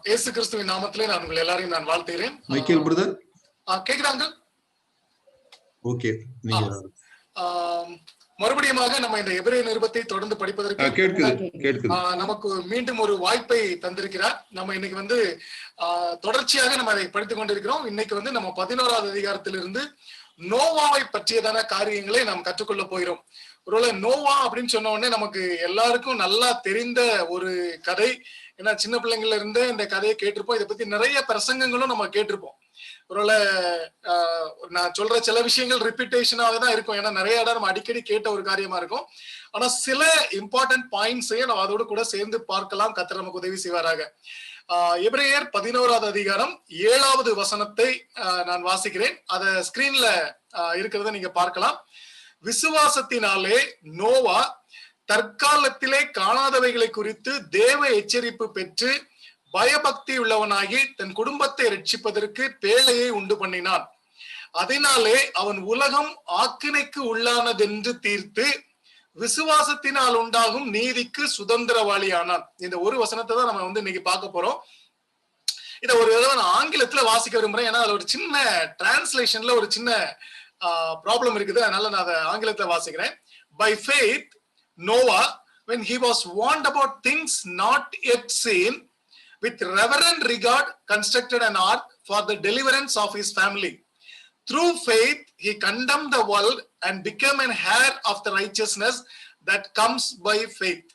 இயேசு கிறிஸ்துவின் நாமத்திலே நான் உங்கள் எல்லாரையும் நான் வாழ்த்துகிறேன். மைக்கேல் பிரதர் கேக்குறாங்க? ஓகே, நீங்க மறுபடியுமாக நம்ம இந்த எபிரேய நிருபத்தை தொடர்ந்து படிப்பதற்கு நமக்கு மீண்டும் ஒரு வாய்ப்பை தந்திருக்கிறார். நம்ம இன்னைக்கு தொடர்ச்சியாக நம்ம அதை படித்துக் கொண்டிருக்கிறோம். இன்னைக்கு நம்ம 11வது அதிகாரத்திலிருந்து நோவாவை பற்றியதான காரியங்களை நாம் கற்றுக்கொள்ள போகிறோம். ஒருவேளை நோவா அப்படின்னு சொன்ன உடனே நமக்கு எல்லாருக்கும் நல்லா தெரிந்த ஒரு கதை. ஏன்னா சின்ன பிள்ளைங்கள்ல இருந்து இந்த கதையை கேட்டிருப்போம். இதை பத்தி நிறைய பிரசங்கங்களும் நம்ம கேட்டிருப்போம். ஒருவேளை நான் சொல்ற சில விஷயங்கள் ரிப்பீட்டேஷனாக தான் இருக்கும். ஏன்னா நிறைய இடம் நம்ம அடிக்கடி கேட்ட ஒரு காரியமா இருக்கும். ஆனா சில இம்பார்ட்டன்ட் பாயிண்ட்ஸையும் நம்ம அதோடு கூட சேர்ந்து பார்க்கலாம். கர்த்தர் நமக்கு உதவி செய்வாராக. எபிரேயர் 11வது அதிகாரம் 7வது வசனத்தை நான் வாசிக்கிறேன். அத ஸ்கிரீன்ல இருக்கிறத நீங்க பார்க்கலாம். விசுவாசத்தினாலே நோவா தற்காலத்திலே காணாதவைகளை குறித்து தேவ எச்சரிப்பு பெற்று பயபக்தி உள்ளவனாகி தன் குடும்பத்தை ரட்சிப்பதற்கு பேழையை உண்டு பண்ணினான். அதனாலே அவன் உலகம் ஆக்கினைக்கு உள்ளானதென்று தீர்த்து விசுவாசத்தினால் உண்டாகும் நீதிக்கு சுதந்திரவாளியானான். இந்த ஒரு வசனத்தை தான் நம்ம இன்னைக்கு பார்க்க போறோம். இதை ஒரு நான் ஆங்கிலத்துல வாசிக்க விரும்புறேன். ஏன்னா அதுல ஒரு சின்ன டிரான்ஸ்லேஷன்ல ஒரு சின்ன ப்ராப்ளம் இருக்குது. அதனால நான் அதை ஆங்கிலத்துல வாசிக்கிறேன். By faith Noah, when he was warned about things not yet seen, with reverent regard constructed an ark for the deliverance of his family. Through faith he condemned the world and became an heir of the righteousness that comes by faith.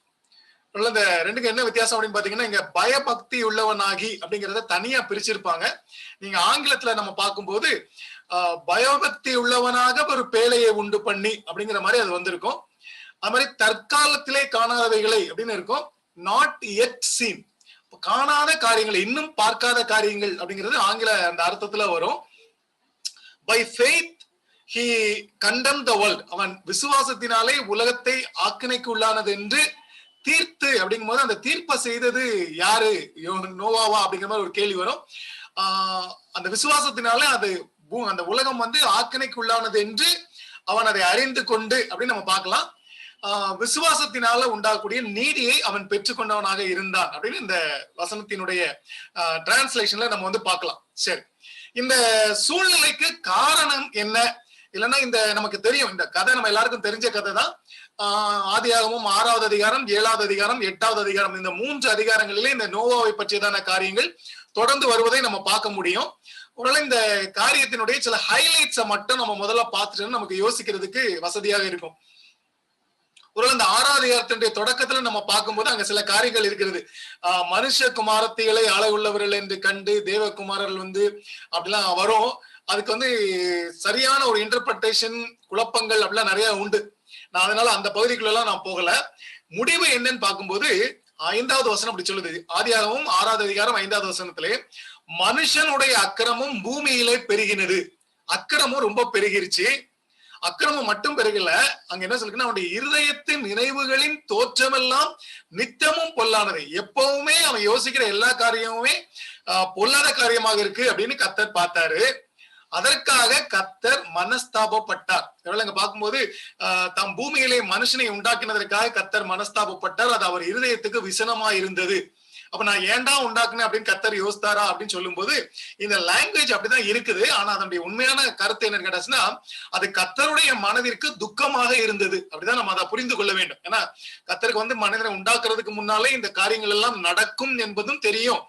இந்த ரெண்டுக்கு என்ன வித்தியாசம் அப்படின்னு பாத்தீங்கன்னா, இங்க பயபக்தி உள்ளவனாகி அப்படிங்கறத தனியா பிரிச்சிருப்பாங்க. நீங்க ஆங்கிலத்துல நம்ம பார்க்கும்போது பயபக்தி உள்ளவனாக ஒரு பேழையை உண்டு பண்ணி அப்படிங்கிற மாதிரி அது வந்திருக்கும். அது மாதிரி தற்காலத்திலே காணாதவைகளை அப்படின்னு இருக்கும். நாட் எட் சீன், காணாத காரியங்களை, இன்னும் பார்க்காத காரியங்கள் அப்படிங்கிறது ஆங்கில அந்த அர்த்தத்துல வரும். By faith he condemned the world, அவன் விசுவாசத்தினாலே உலகத்தை ஆக்கினைக்கு உள்ளானது என்று தீர்த்து அப்படிங்கும் போது அந்த தீர்ப்பை செய்தது யாரு? நோவாவா அப்படிங்கிற மாதிரி ஒரு கேள்வி வரும். அந்த விசுவாசத்தினாலே அது அந்த உலகம் ஆக்கினைக்கு உள்ளானது என்று அவன் அதை அறிந்து கொண்டு அப்படின்னு நம்ம பார்க்கலாம். விசுவாசத்தினால உண்டாகக்கூடிய நீதியை அவன் பெற்றுக்கொண்டவனாக இருந்தான் அப்படின்னு இந்த வசனத்தினுடைய டிரான்ஸ்லேஷன்ல நம்ம பார்க்கலாம். சரி, இந்த சூழ்நிலைக்கு காரணம் என்ன? இல்லைன்னா இந்த நமக்கு தெரியும், இந்த கதை நம்ம எல்லாருக்கும் தெரிஞ்ச கதை தான். ஆதியாகமம் 6வது அதிகாரம், 7வது அதிகாரம், 8வது அதிகாரம், இந்த 3 அதிகாரங்களிலே இந்த நோவாவை பற்றியதான காரியங்கள் தொடர்ந்து வருவதை நம்ம பார்க்க முடியும். ஒருவேளை இந்த காரியத்தினுடைய சில ஹைலைட்ஸை மட்டும் நம்ம முதல்ல பார்த்துட்டு நமக்கு யோசிக்கிறதுக்கு வசதியாக இருக்கும். ஒருவேளை இந்த 6வது அதிகாரத்தினுடைய தொடக்கத்துல நம்ம பார்க்கும்போது அங்க சில காரியங்கள் இருக்கிறது. மனுஷ குமாரத்திகளை அளவுள்ளவர்கள் என்று கண்டு தேவகுமாரர்கள் அப்படிலாம் வரும். அதுக்கு சரியான ஒரு இன்டர்பிரேஷன், குழப்பங்கள் அப்படிலாம் நிறைய உண்டு. நான் அதனால அந்த பகுதிக்குள்ள எல்லாம் நான் போகல. முடிவு என்னன்னு பார்க்கும்போது 5வது வசனம் அப்படி சொல்லுது. ஆதியாகமம் 6வது அதிகாரம் 5வது வசனத்திலே மனுஷனுடைய அக்கிரமம் பூமியிலே பெருகினது. அக்கிரமம் ரொம்ப பெருகிருச்சு. அக்கிரமம் மட்டும் பெருகல, அங்க என்ன சொல்லுன்னா அவனுடைய இருதயத்தின் நினைவுகளின் தோற்றமெல்லாம் நித்தமும் பொல்லானது. எப்பவுமே அவன் யோசிக்கிற எல்லா காரியமுமே பொல்லாத காரியமாக இருக்கு அப்படின்னு கர்த்தர் பார்த்தாரு. அதற்காக கர்த்தர் மனஸ்தாபப்பட்டார். எவ்வளவு பார்க்கும்போது தாம் பூமியிலே மனுஷனை உண்டாக்கினதற்காக கர்த்தர் மனஸ்தாபப்பட்டார். அது அவர் இருதயத்துக்கு விசனமா இருந்தது. அப்ப நான் ஏன்டா உண்டாக்குனேன் அப்படின்னு கர்த்தர் யோசித்தாரா அப்படின்னு சொல்லும் போது இந்த லாங்குவேஜ் அப்படிதான் இருக்குது. ஆனா அதனுடைய உண்மையான கருத்து என்ன கேட்டாச்சுன்னா, அது கர்த்தருடைய மனதிற்கு துக்கமாக இருந்தது. அப்படிதான் நம்ம அதை புரிந்து கொள்ள வேண்டும். ஏன்னா கர்த்தருக்கு மனிதனை உண்டாக்குறதுக்கு முன்னாலே இந்த காரியங்கள் எல்லாம் நடக்கும் என்பதும் தெரியும்.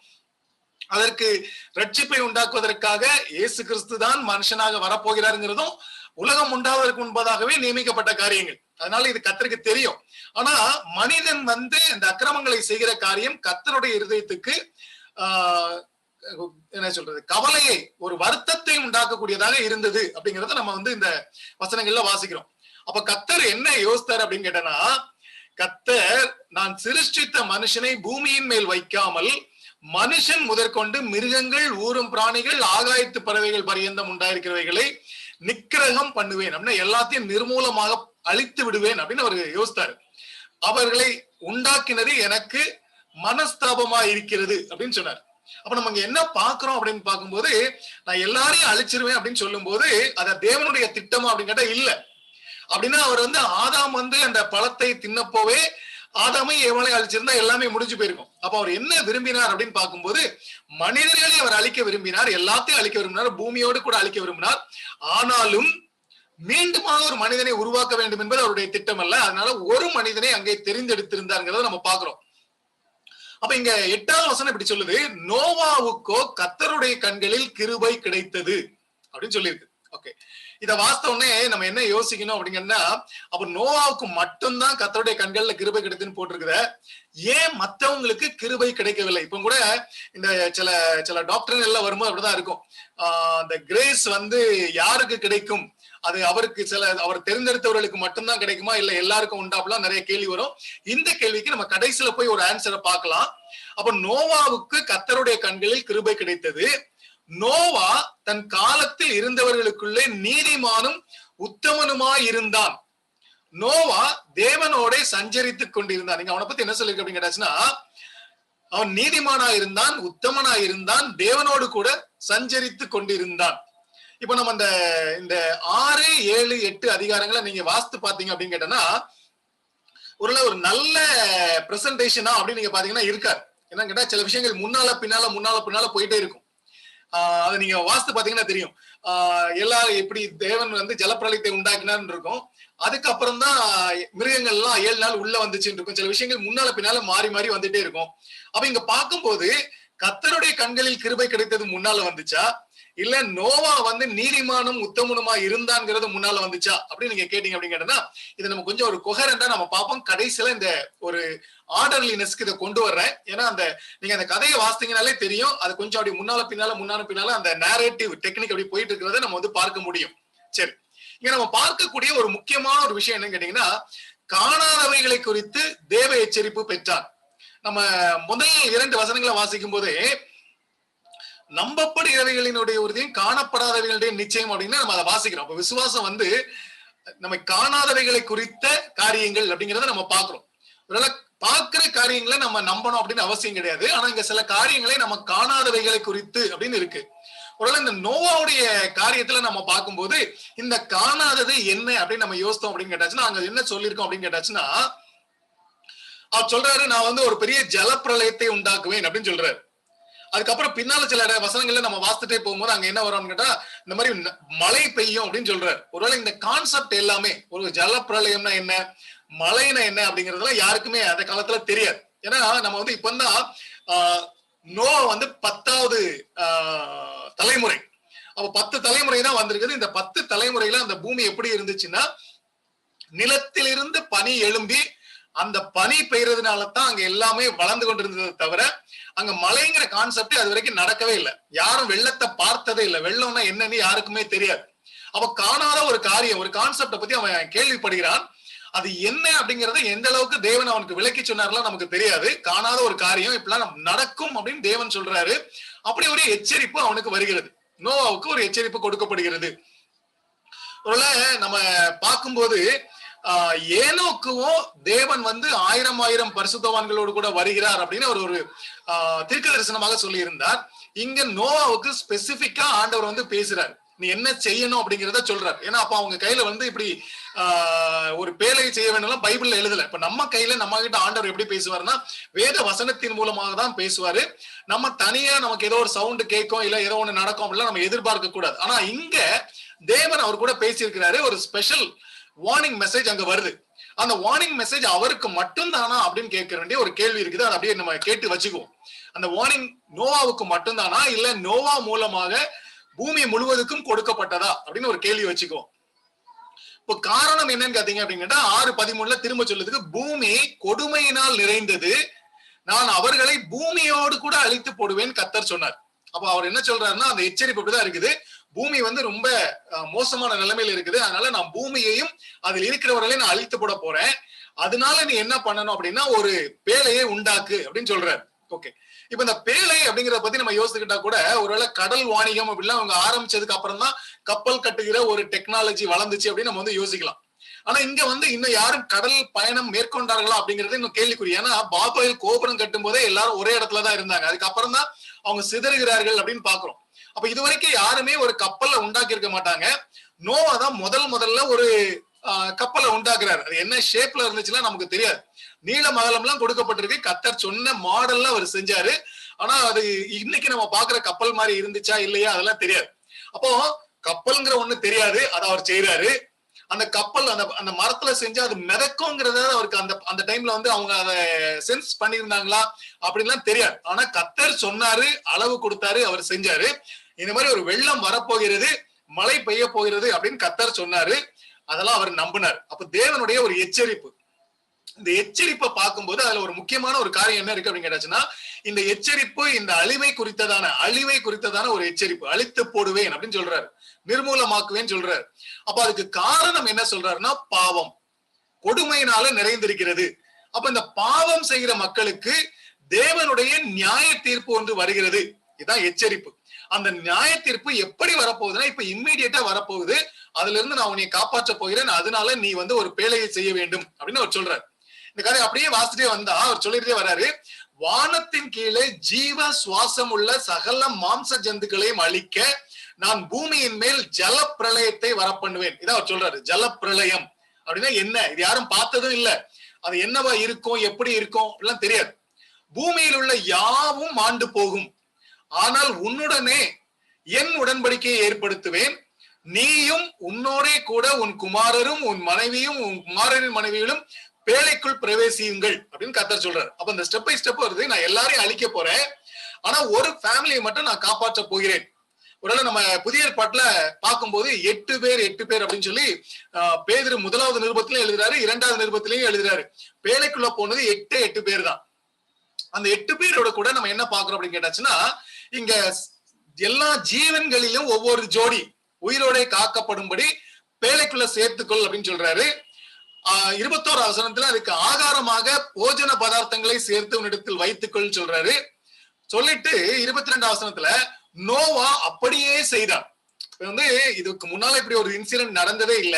அதற்கு ரட்சிப்பை உண்டாக்குவதற்காக இயேசு கிறிஸ்து தான் மனுஷனாக வரப்போகிறாருங்கிறதும் உலகம் உண்டாவதற்கு முன்பதாகவே நியமிக்கப்பட்ட காரியங்கள். அதனால இது கர்த்தருக்கு தெரியும். ஆனா மனிதன் இந்த அக்கிரமங்களை செய்கிற காரியம் கர்த்தருடைய இருதயத்துக்கு என்ன சொல்றது, கவலையை, ஒரு வருத்தத்தை உண்டாக்கக்கூடியதாக இருந்தது அப்படிங்கறத நம்ம இந்த வசனங்கள்ல வாசிக்கிறோம். அப்ப கர்த்தர் என்ன யோசித்தார் அப்படின்னு கேட்டனா, கர்த்தர் நான் சிருஷ்டித்த மனுஷனை பூமியின் மேல் வைக்காமல் மனுஷன் முதற்கொண்டு மிருகங்கள், ஊரும் பிராணிகள், ஆகாயத்து பறவைகள் பரியந்தம் உண்டாயிருக்கிறவைகளை நிக்கிரகம் பண்ணுவேன் அப்படின்னா எல்லாத்தையும் நிர்மூலமாக அழித்து விடுவேன் அப்படின்னு அவர் யோசித்தாரு. அவர்களை உண்டாக்கினது எனக்கு மனஸ்தாபமா இருக்கிறது அப்படின்னு சொன்னார். அப்ப நம்ம இங்க என்ன பாக்குறோம் அப்படின்னு பார்க்கும்போது, நான் எல்லாரையும் அழிச்சிருவேன் அப்படின்னு சொல்லும் போது அத தேவனுடைய திட்டமா அப்படின்னு கேட்டா இல்ல. அப்படின்னா அவர் ஆதாம் அந்த பழத்தை தின்னப்போவே ஆதாமை ஏவாளை அழிச்சிருந்தா எல்லாமே முடிஞ்சு போயிருக்கும். அப்ப அவர் என்ன விரும்பினார் அப்படின்னு பார்க்கும்போது, மனிதர்களை அவர் அழிக்க விரும்பினார், எல்லாத்தையும் அழிக்க விரும்பினார், பூமியோடு கூட அழிக்க விரும்பினார். ஆனாலும் மீண்டுமாக ஒரு மனிதனை உருவாக்க வேண்டும் என்பது அவருடைய திட்டம் அல்ல. அதனால ஒரு மனிதனை அங்கே தெரிந்தெடுத்திருந்தாருங்கிறத நம்ம பாக்குறோம். அப்ப இங்க 8வது வசனம் இப்படி சொல்லுது, நோவாவுக்கோ கர்த்தருடைய கண்களில் கிருபை கிடைத்தது அப்படின்னு சொல்லியிருக்கு. ஓகே, இத வாஸ்தவனே நம்ம என்ன யோசிக்கணும் அப்படிங்கன்னா, அப்ப நோவாவுக்கு மட்டும்தான் கர்த்தருடைய கண்கள்ல கிருபை கிடைத்துன்னு போட்டிருக்குத, ஏன் மத்தவங்களுக்கு கிருபை கிடைக்கவில்லை? இப்ப கூட இந்த சில டாக்டர் எல்லாம் வரும்போது அப்படிதான் இருக்கும். அந்த கிரேஸ் வந்து யாருக்கு கிடைக்கும், அது அவருக்கு அவர் தெரிந்தெடுத்தவர்களுக்கு மட்டும்தான் கிடைக்குமா, இல்ல எல்லாருக்கும் உண்டாப்லாம் நிறைய கேள்வி வரும். இந்த கேள்விக்கு நம்ம கடைசியில போய் ஒரு ஆன்சரை பார்க்கலாம். அப்ப நோவாவுக்கு கர்த்தருடைய கண்களில் கிருபை கிடைத்தது. நோவா தன் காலத்தில் இருந்தவர்களுக்குள்ளே நீதிமானும் உத்தமனுமாய் இருந்தான். நோவா தேவனோட சஞ்சரித்துக் கொண்டிருந்தான். நீங்க அவனை பத்தி என்ன சொல்லிருக்க அப்படின்னு கேட்டாச்சுன்னா, அவன் நீதிமானா இருந்தான், உத்தமனா இருந்தான், தேவனோடு கூட சஞ்சரித்து கொண்டிருந்தான். இப்ப நம்ம இந்த 6, 7, 8 அதிகாரங்களை நீங்க வாசித்து பாத்தீங்க அப்படின்னு கேட்டோம்னா, ஒரு நல்ல பிரசன்டேஷனா அப்படின்னு நீங்க பாத்தீங்கன்னா இருக்காரு. என்ன கேட்டா, சில விஷயங்கள் முன்னால பின்னால போயிட்டே இருக்கும். அதை நீங்க வாசித்து பாத்தீங்கன்னா தெரியும். எல்லாரும் எப்படி தேவன் வந்து ஜலப்பிரளயத்தை உண்டாக்கினார்னு இருக்கும். அதுக்கப்புறம் தான் மிருகங்கள் எல்லாம் 7 நாள் உள்ள வந்துச்சுன்னு இருக்கும். சில விஷயங்கள் முன்னால பின்னால மாறி வந்துட்டே இருக்கும். அப்ப இங்க பார்க்கும்போது கர்த்தருடைய கண்களில் கிருபை கிடைத்தது முன்னால வந்துச்சா, இல்ல நோவா வந்து நீதிமானும் உத்தமனுமா இருந்தாங்கிறது முன்னால வந்துச்சா அப்படின்னு நீங்க கேட்டீங்க அப்படின்னு கேட்டா, இதை நம்ம கொஞ்சம் ஒரு கொஹரண்டா நம்ம பார்ப்போம். கடைசியில இந்த ஒரு ஆர்டர்லினஸ்க்கு இதை கொண்டு வர்றேன். ஏன்னா நீங்க அந்த கதையை வாசித்தீங்கனாலே தெரியும், அது கொஞ்சம் அப்படி முன்னால பின்னால அந்த நேரேட்டிவ் டெக்னிக் அப்படி போயிட்டு இருக்கிறத நம்ம வந்து பார்க்க முடியும். சரி, இங்க நம்ம பார்க்கக்கூடிய ஒரு முக்கியமான ஒரு விஷயம் என்னன்னு கேட்டீங்கன்னா, காணாதவைகளை குறித்து தேவ எச்சரிப்பு பெற்றார். நம்ம முதல் 2 வசனங்களை வாசிக்கும் போதே நம்பப்படுகிறவைகளினுடைய உறுதியும் காணப்படாதவைகளுடைய நிச்சயம் அப்படின்னு நம்ம அதை வாசிக்கிறோம். அப்ப விசுவாசம் வந்து நம்ம காணாதவைகளை குறித்த காரியங்கள் அப்படிங்கிறத நம்ம பாக்குறோம். ஒருவேளை பார்க்கிற காரியங்களை நம்ம நம்பணும் அப்படின்னு அவசியம் கிடையாது. ஆனா இங்க சில காரியங்களை நம்ம காணாதவைகளை குறித்து அப்படின்னு இருக்கு. ஒருவேளை இந்த நோவாவுடைய காரியத்துல நம்ம பார்க்கும்போது இந்த காணாதது என்ன அப்படின்னு நம்ம யோசித்தோம் அப்படின்னு கேட்டாச்சுன்னா, அங்க என்ன சொல்லியிருக்கோம் அப்படின்னு கேட்டாச்சுன்னா, அவர் சொல்றாரு, நான் வந்து ஒரு பெரிய ஜலப்பிரளயத்தை உண்டாக்குவேன் அப்படின்னு சொல்றாரு. அதுக்கப்புறம் பின்னால சில வசனங்கள்ல நம்ம வாசித்துட்டே போகும்போது அங்க என்ன வரும்னு கேட்டா, இந்த மாதிரி மழை பெய்யும் அப்படின்னு சொல்றாரு. ஒருவேளை இந்த கான்செப்ட் எல்லாமே, ஒரு ஜலப்பிரளயம்னா என்ன, மழைனா என்ன அப்படிங்கறதுலாம் யாருக்குமே அந்த காலத்துல தெரியாது. ஏன்னா நம்ம வந்து இப்பதான் நோவா வந்து 10வது தலைமுறை. அப்ப 10 தலைமுறை தான் வந்திருக்குது. இந்த 10 தலைமுறையில அந்த பூமி எப்படி இருந்துச்சுன்னா, நிலத்திலிருந்து பனி எழும்பி அந்த பனி பெய்யறதுனால தான் அங்க எல்லாமே வளர்ந்து கொண்டிருந்ததை தவிர அங்க மழைங்கிற கான்செப்ட் அது வரைக்கும் நடக்கவே இல்லை. யாரும் வெள்ளத்தை பார்த்ததே இல்லை. வெள்ளம்னா என்னன்னு யாருக்குமே தெரியாது. அவ காணாத ஒரு காரியம், ஒரு கான்செப்டை பத்தி அவன் கேள்விப்படுகிறான். அது என்ன அப்படிங்கறத எந்த அளவுக்கு தேவன் அவனுக்கு விளக்கி சொன்னார்லாம் நமக்கு தெரியாது. காணாத ஒரு காரியம் இப்பெல்லாம் நடக்கும் அப்படின்னு தேவன் சொல்றாரு. அப்படி ஒரு எச்சரிப்பு அவனுக்கு வருகிறது. நோவாவுக்கு ஒரு எச்சரிப்பு கொடுக்கப்படுகிறது. ஒருவேளை நம்ம பார்க்கும்போது ஏனோக்குவும் தேவன் வந்து 1000 பரிசுத்தவான்களோடு கூட வருகிறார் அப்படின்னு ஒரு தீர்க்க தரிசனமாக சொல்லி இருந்தார். இங்க நோவாவுக்கு ஸ்பெசிபிக்கா ஆண்டவர் வந்து பேசுறாரு, நீ என்ன செய்யணும் அப்படிங்கிறத சொல்றாரு. ஏன்னா அப்ப அவங்க கையில வந்து இப்படி ஒரு பேழையை செய்ய வேண்டும் பைபிள்ல எழுதல. இப்ப நம்ம கையில நம்ம கிட்ட ஆண்டவர் எப்படி பேசுவாருன்னா, வேத வசனத்தின் மூலமாக தான் பேசுவாரு. நம்ம தனியா நமக்கு ஏதோ ஒரு சவுண்ட் கேட்கும், இல்ல ஏதோ ஒண்ணு நடக்கும் அப்படிலாம் நம்ம எதிர்பார்க்க கூடாது. ஆனா இங்க தேவன் அவர் கூட பேசியிருக்கிறாரு. ஒரு ஸ்பெஷல் வார்னிங் மெசேஜ் அங்க வருது. அந்த வார்னிங் மெசேஜ் அவருக்கு மட்டும் தானா அப்படின்னு கேட்க வேண்டிய ஒரு கேள்வி இருக்குது. அதை அப்படியே நம்ம கேட்டு வச்சுக்குவோம். அந்த வார்னிங் நோவாவுக்கு மட்டும்தானா, இல்ல நோவா மூலமாக பூமி முழுவதுக்கும் கொடுக்கப்பட்டதா அப்படின்னு ஒரு கேள்வி வச்சுக்குவோம். இப்போ காரணம் என்னன்னு கேட்டீங்க அப்படின்னா, 6:13 திரும்ப சொல்லுதுக்கு, பூமி கொடுமையினால் நிறைந்தது, நான் அவர்களை பூமியோடு கூட அழித்து போடுவேன் கர்த்தர் சொன்னார். அப்ப அவர் என்ன சொல்றாருன்னா, அந்த எச்சரிப்பு அப்படிதான் இருக்குது. பூமி வந்து ரொம்ப மோசமான நிலைமையில இருக்குது. அதனால நான் பூமியையும் அதில் இருக்கிறவர்களையும் நான் அழித்து போட போறேன். அதனால நீ என்ன பண்ணணும் அப்படின்னா, ஒரு பேழையை உண்டாக்கு அப்படின்னு சொல்றாரு. ஓகே, இப்ப இந்த பேழை அப்படிங்கிறத பத்தி நம்ம யோசிச்சுக்கிட்டா கூட, ஒருவேளை கடல் வாணிகம் அப்படிலாம் அவங்க ஆரம்பிச்சதுக்கு அப்புறம் தான் கப்பல் கட்டுகிற ஒரு டெக்னாலஜி வளர்ந்துச்சு அப்படின்னு நம்ம வந்து யோசிக்கலாம். ஆனா இங்க வந்து இன்னும் யாரும் கடல் பயணம் மேற்கொண்டார்களா அப்படிங்கிறது இன்னும் கேள்விக்குறி. ஏன்னா பாபேல் கோபுரம் கட்டும் போதே எல்லாரும் ஒரே இடத்துலதான் இருந்தாங்க. அதுக்கப்புறம் தான் அவங்க சிதறுகிறார்கள் அப்படின்னு பாக்குறோம். அப்ப இதுவரைக்கும் யாருமே ஒரு கப்பலை உண்டாக்கி இருக்க மாட்டாங்க. நோவா தான் முதல்ல ஒரு கப்பலை உண்டாக்குறாரு. அது என்ன ஷேப்ல இருந்துச்சுன்னா நமக்கு தெரியாது. நீளம் அகலம் எல்லாம் கொடுக்கப்பட்டிருக்கு. கர்த்தர் சொன்ன மாடல்ல அவர் செஞ்சாரு. ஆனா அது இன்னைக்கு நம்ம பாக்குற கப்பல் மாதிரி இருந்துச்சா இல்லையா அதெல்லாம் தெரியாது. அப்போ கப்பல்ங்கிற ஒண்ணு தெரியாது, அதை அவர் செய்யறாரு. அந்த கப்பல் அந்த மரத்துல செஞ்சு அது மிதக்கும்ங்கிறத அவருக்கு அந்த டைம்ல வந்து அவங்க அதை சென்ஸ் பண்ணியிருந்தாங்களா அப்படின்லாம் தெரியாது. ஆனா கர்த்தர் சொன்னாரு, அளவு கொடுத்தாரு, அவர் செஞ்சாரு. இந்த மாதிரி ஒரு வெள்ளம் வரப்போகிறது, மழை பெய்ய போகிறது அப்படின்னு கர்த்தர் சொன்னாரு. அதெல்லாம் அவர் நம்பினார். அப்ப தேவனுடைய ஒரு எச்சரிப்பு. இந்த எச்சரிப்பை பார்க்கும்போது அதுல ஒரு முக்கியமான ஒரு காரியம் என்ன இருக்கு அப்படின்னு கேட்டாச்சுன்னா, இந்த எச்சரிப்பு இந்த அழிவை குறித்ததான ஒரு எச்சரிப்பு. அழித்து போடுவேன் அப்படின்னு சொல்றாரு, நிர்மூலமாக்குவேன்னு சொல்றாரு. அப்ப அதுக்கு காரணம் என்ன சொல்றாருன்னா, பாவம் கொடுமையினால நிறைந்திருக்கிறது. அப்ப இந்த பாவம் செய்கிற மக்களுக்கு தேவனுடைய நியாய தீர்ப்பு ஒன்று வருகிறது. இதுதான் எச்சரிப்பு. அந்த நியாய தீர்ப்பு எப்படி வரப்போகுதுன்னா, இப்ப இம்மீடியட்டா வரப்போகுது. அதுல இருந்து நான் உன்னை காப்பாற்ற போகிறேன், அதனால நீ வந்து ஒரு பேழையை செய்ய வேண்டும் அப்படின்னு அவர் சொல்றாரு. இந்த கதை அப்படியே வாசிட்டே வந்தா அவர் சொல்லிட்டே வர்றாரு, வானத்தின் கீழே ஜீவ சுவாசம் உள்ள சகல மாம்ச ஜந்துக்களையும் அழிக்க நான் பூமியின் மேல் ஜல பிரளயத்தை வரப்பண்ணுவேன். இதான் அவர் சொல்றாரு. ஜல பிரளயம் அப்படின்னா என்ன? இது யாரும் பார்த்ததும் இல்ல. அது என்னவா இருக்கும், எப்படி இருக்கும் அப்படிலாம் தெரியாது. பூமியில் உள்ள யாவும் மாண்டு போகும், ஆனால் உன்னுடனே என் உடன்படிக்கையை ஏற்படுத்துவேன். நீயும் உன்னோடே கூட உன் குமாரரும் உன் மனைவியும் உன் குமாரரின் மனைவிகளும் பேழைக்குள் பிரவேசியுங்கள் அப்படின்னு கர்த்தர் சொல்றாரு. அப்ப இந்த ஸ்டெப் பை ஸ்டெப் வருது. நான் எல்லாரையும் அழிக்க போறேன், ஆனா ஒரு ஃபேமிலியை மட்டும் நான் காப்பாற்ற போகிறேன். ஒருவேளை நம்ம புதிய ஏற்பாட்டுல பார்க்கும்போது 8 பேர் அப்படின்னு சொல்லி பேதுரு 1வது நிருபத்திலையும் எழுதுறாரு, 2வது நிருபத்திலையும் எழுதுறாரு. பேழைக்குள்ள போனது 8 பேர் தான். அந்த 8 பேரோட கூட நம்ம என்ன பாக்குறோம் அப்படின்னு கேட்டாச்சுன்னா, இங்க எல்லா ஜீவன்களிலும் ஒவ்வொரு ஜோடி உயிரோட காக்கப்படும்படி பேழைக்குள்ள சேர்த்துக்கொள் அப்படின்னு சொல்றாரு. 21வது வசனத்துல அதுக்கு ஆகாரமாக போஜன பதார்த்தங்களை சேர்த்து உன்னிடத்தில் வைத்துக்கொள் சொல்றாரு. சொல்லிட்டு 22வது வசனத்துல நோவா அப்படியே செய்தான். வந்து இதுக்கு முன்னால இப்படி ஒரு இன்சிடென்ட் நடந்ததே இல்ல.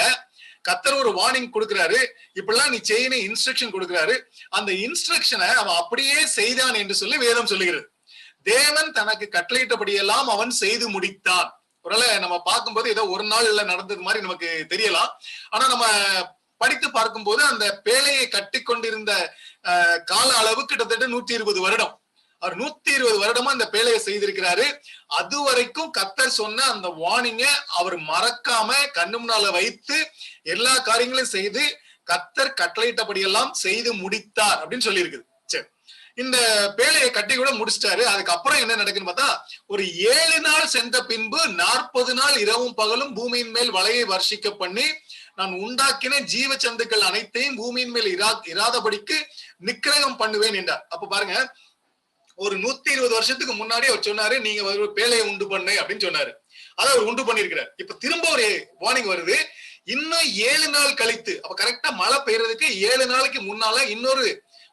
கர்த்தர் ஒரு வார்னிங் கொடுக்கிறாரு, இப்படிலாம் நீ செய்யணும் இன்ஸ்ட்ரக்ஷன் கொடுக்கிறாரு. அந்த இன்ஸ்ட்ரக்ஷனை அவன் அப்படியே செய்தான் என்று சொல்லி வேதம் சொல்லுகிறது. தேவன் தனக்கு கட்டளையிட்டபடியெல்லாம் அவன் செய்து முடித்தான். ஒருவேளை நம்ம பார்க்கும்போது ஏதோ ஒரு நாள் இல்ல நடந்தது மாதிரி நமக்கு தெரியலாம். ஆனா நம்ம படித்து பார்க்கும்போது அந்த பேழையை கட்டி கொண்டிருந்த கால அளவு கிட்டத்தட்ட 120 வருடம். அவர் 120 வருடமா அந்த பேழையை செய்திருக்கிறாரு. அது வரைக்கும் கர்த்தர் சொன்ன அந்த வார்னிங்க அவர் மறக்காம கண்ணு முன்னால வைத்து எல்லா காரியங்களையும் செய்து கர்த்தர் கட்டளையிட்டபடியெல்லாம் செய்து முடித்தார் அப்படின்னு சொல்லி இருக்குது. சரி, இந்த பேழையை கட்டி கூட முடிச்சிட்டாரு. அதுக்கப்புறம் என்ன நடக்குன்னு பார்த்தா, ஒரு 7 நாள் சென்ற பின்பு 40 நாள் இரவும் பகலும் பூமியின் மேல் வலையை வர்ஷிக்க பண்ணி நான் உண்டாக்கின ஜீவ சந்துக்கள் அனைத்தையும் பூமியின் மேல் இராதபடிக்கு நிக்கிரகம் பண்ணுவேன் என்றார். அப்ப பாருங்க, ஒரு 120 வருஷத்துக்கு முன்னாடி அவர் சொன்னாரு, நீங்க ஒரு பேழையை உண்டு பண்ணு அப்படின்னு சொன்னாரு. அதை அவர் உண்டு பண்ணிருக்கிறார். இப்ப திரும்ப ஒரு வார்னிங் வருது, இன்னும் 7 நாள் கழித்து, அப்ப கரெக்டா மழை பெய்யறதுக்கு 7 நாளைக்கு முன்னால இன்னொரு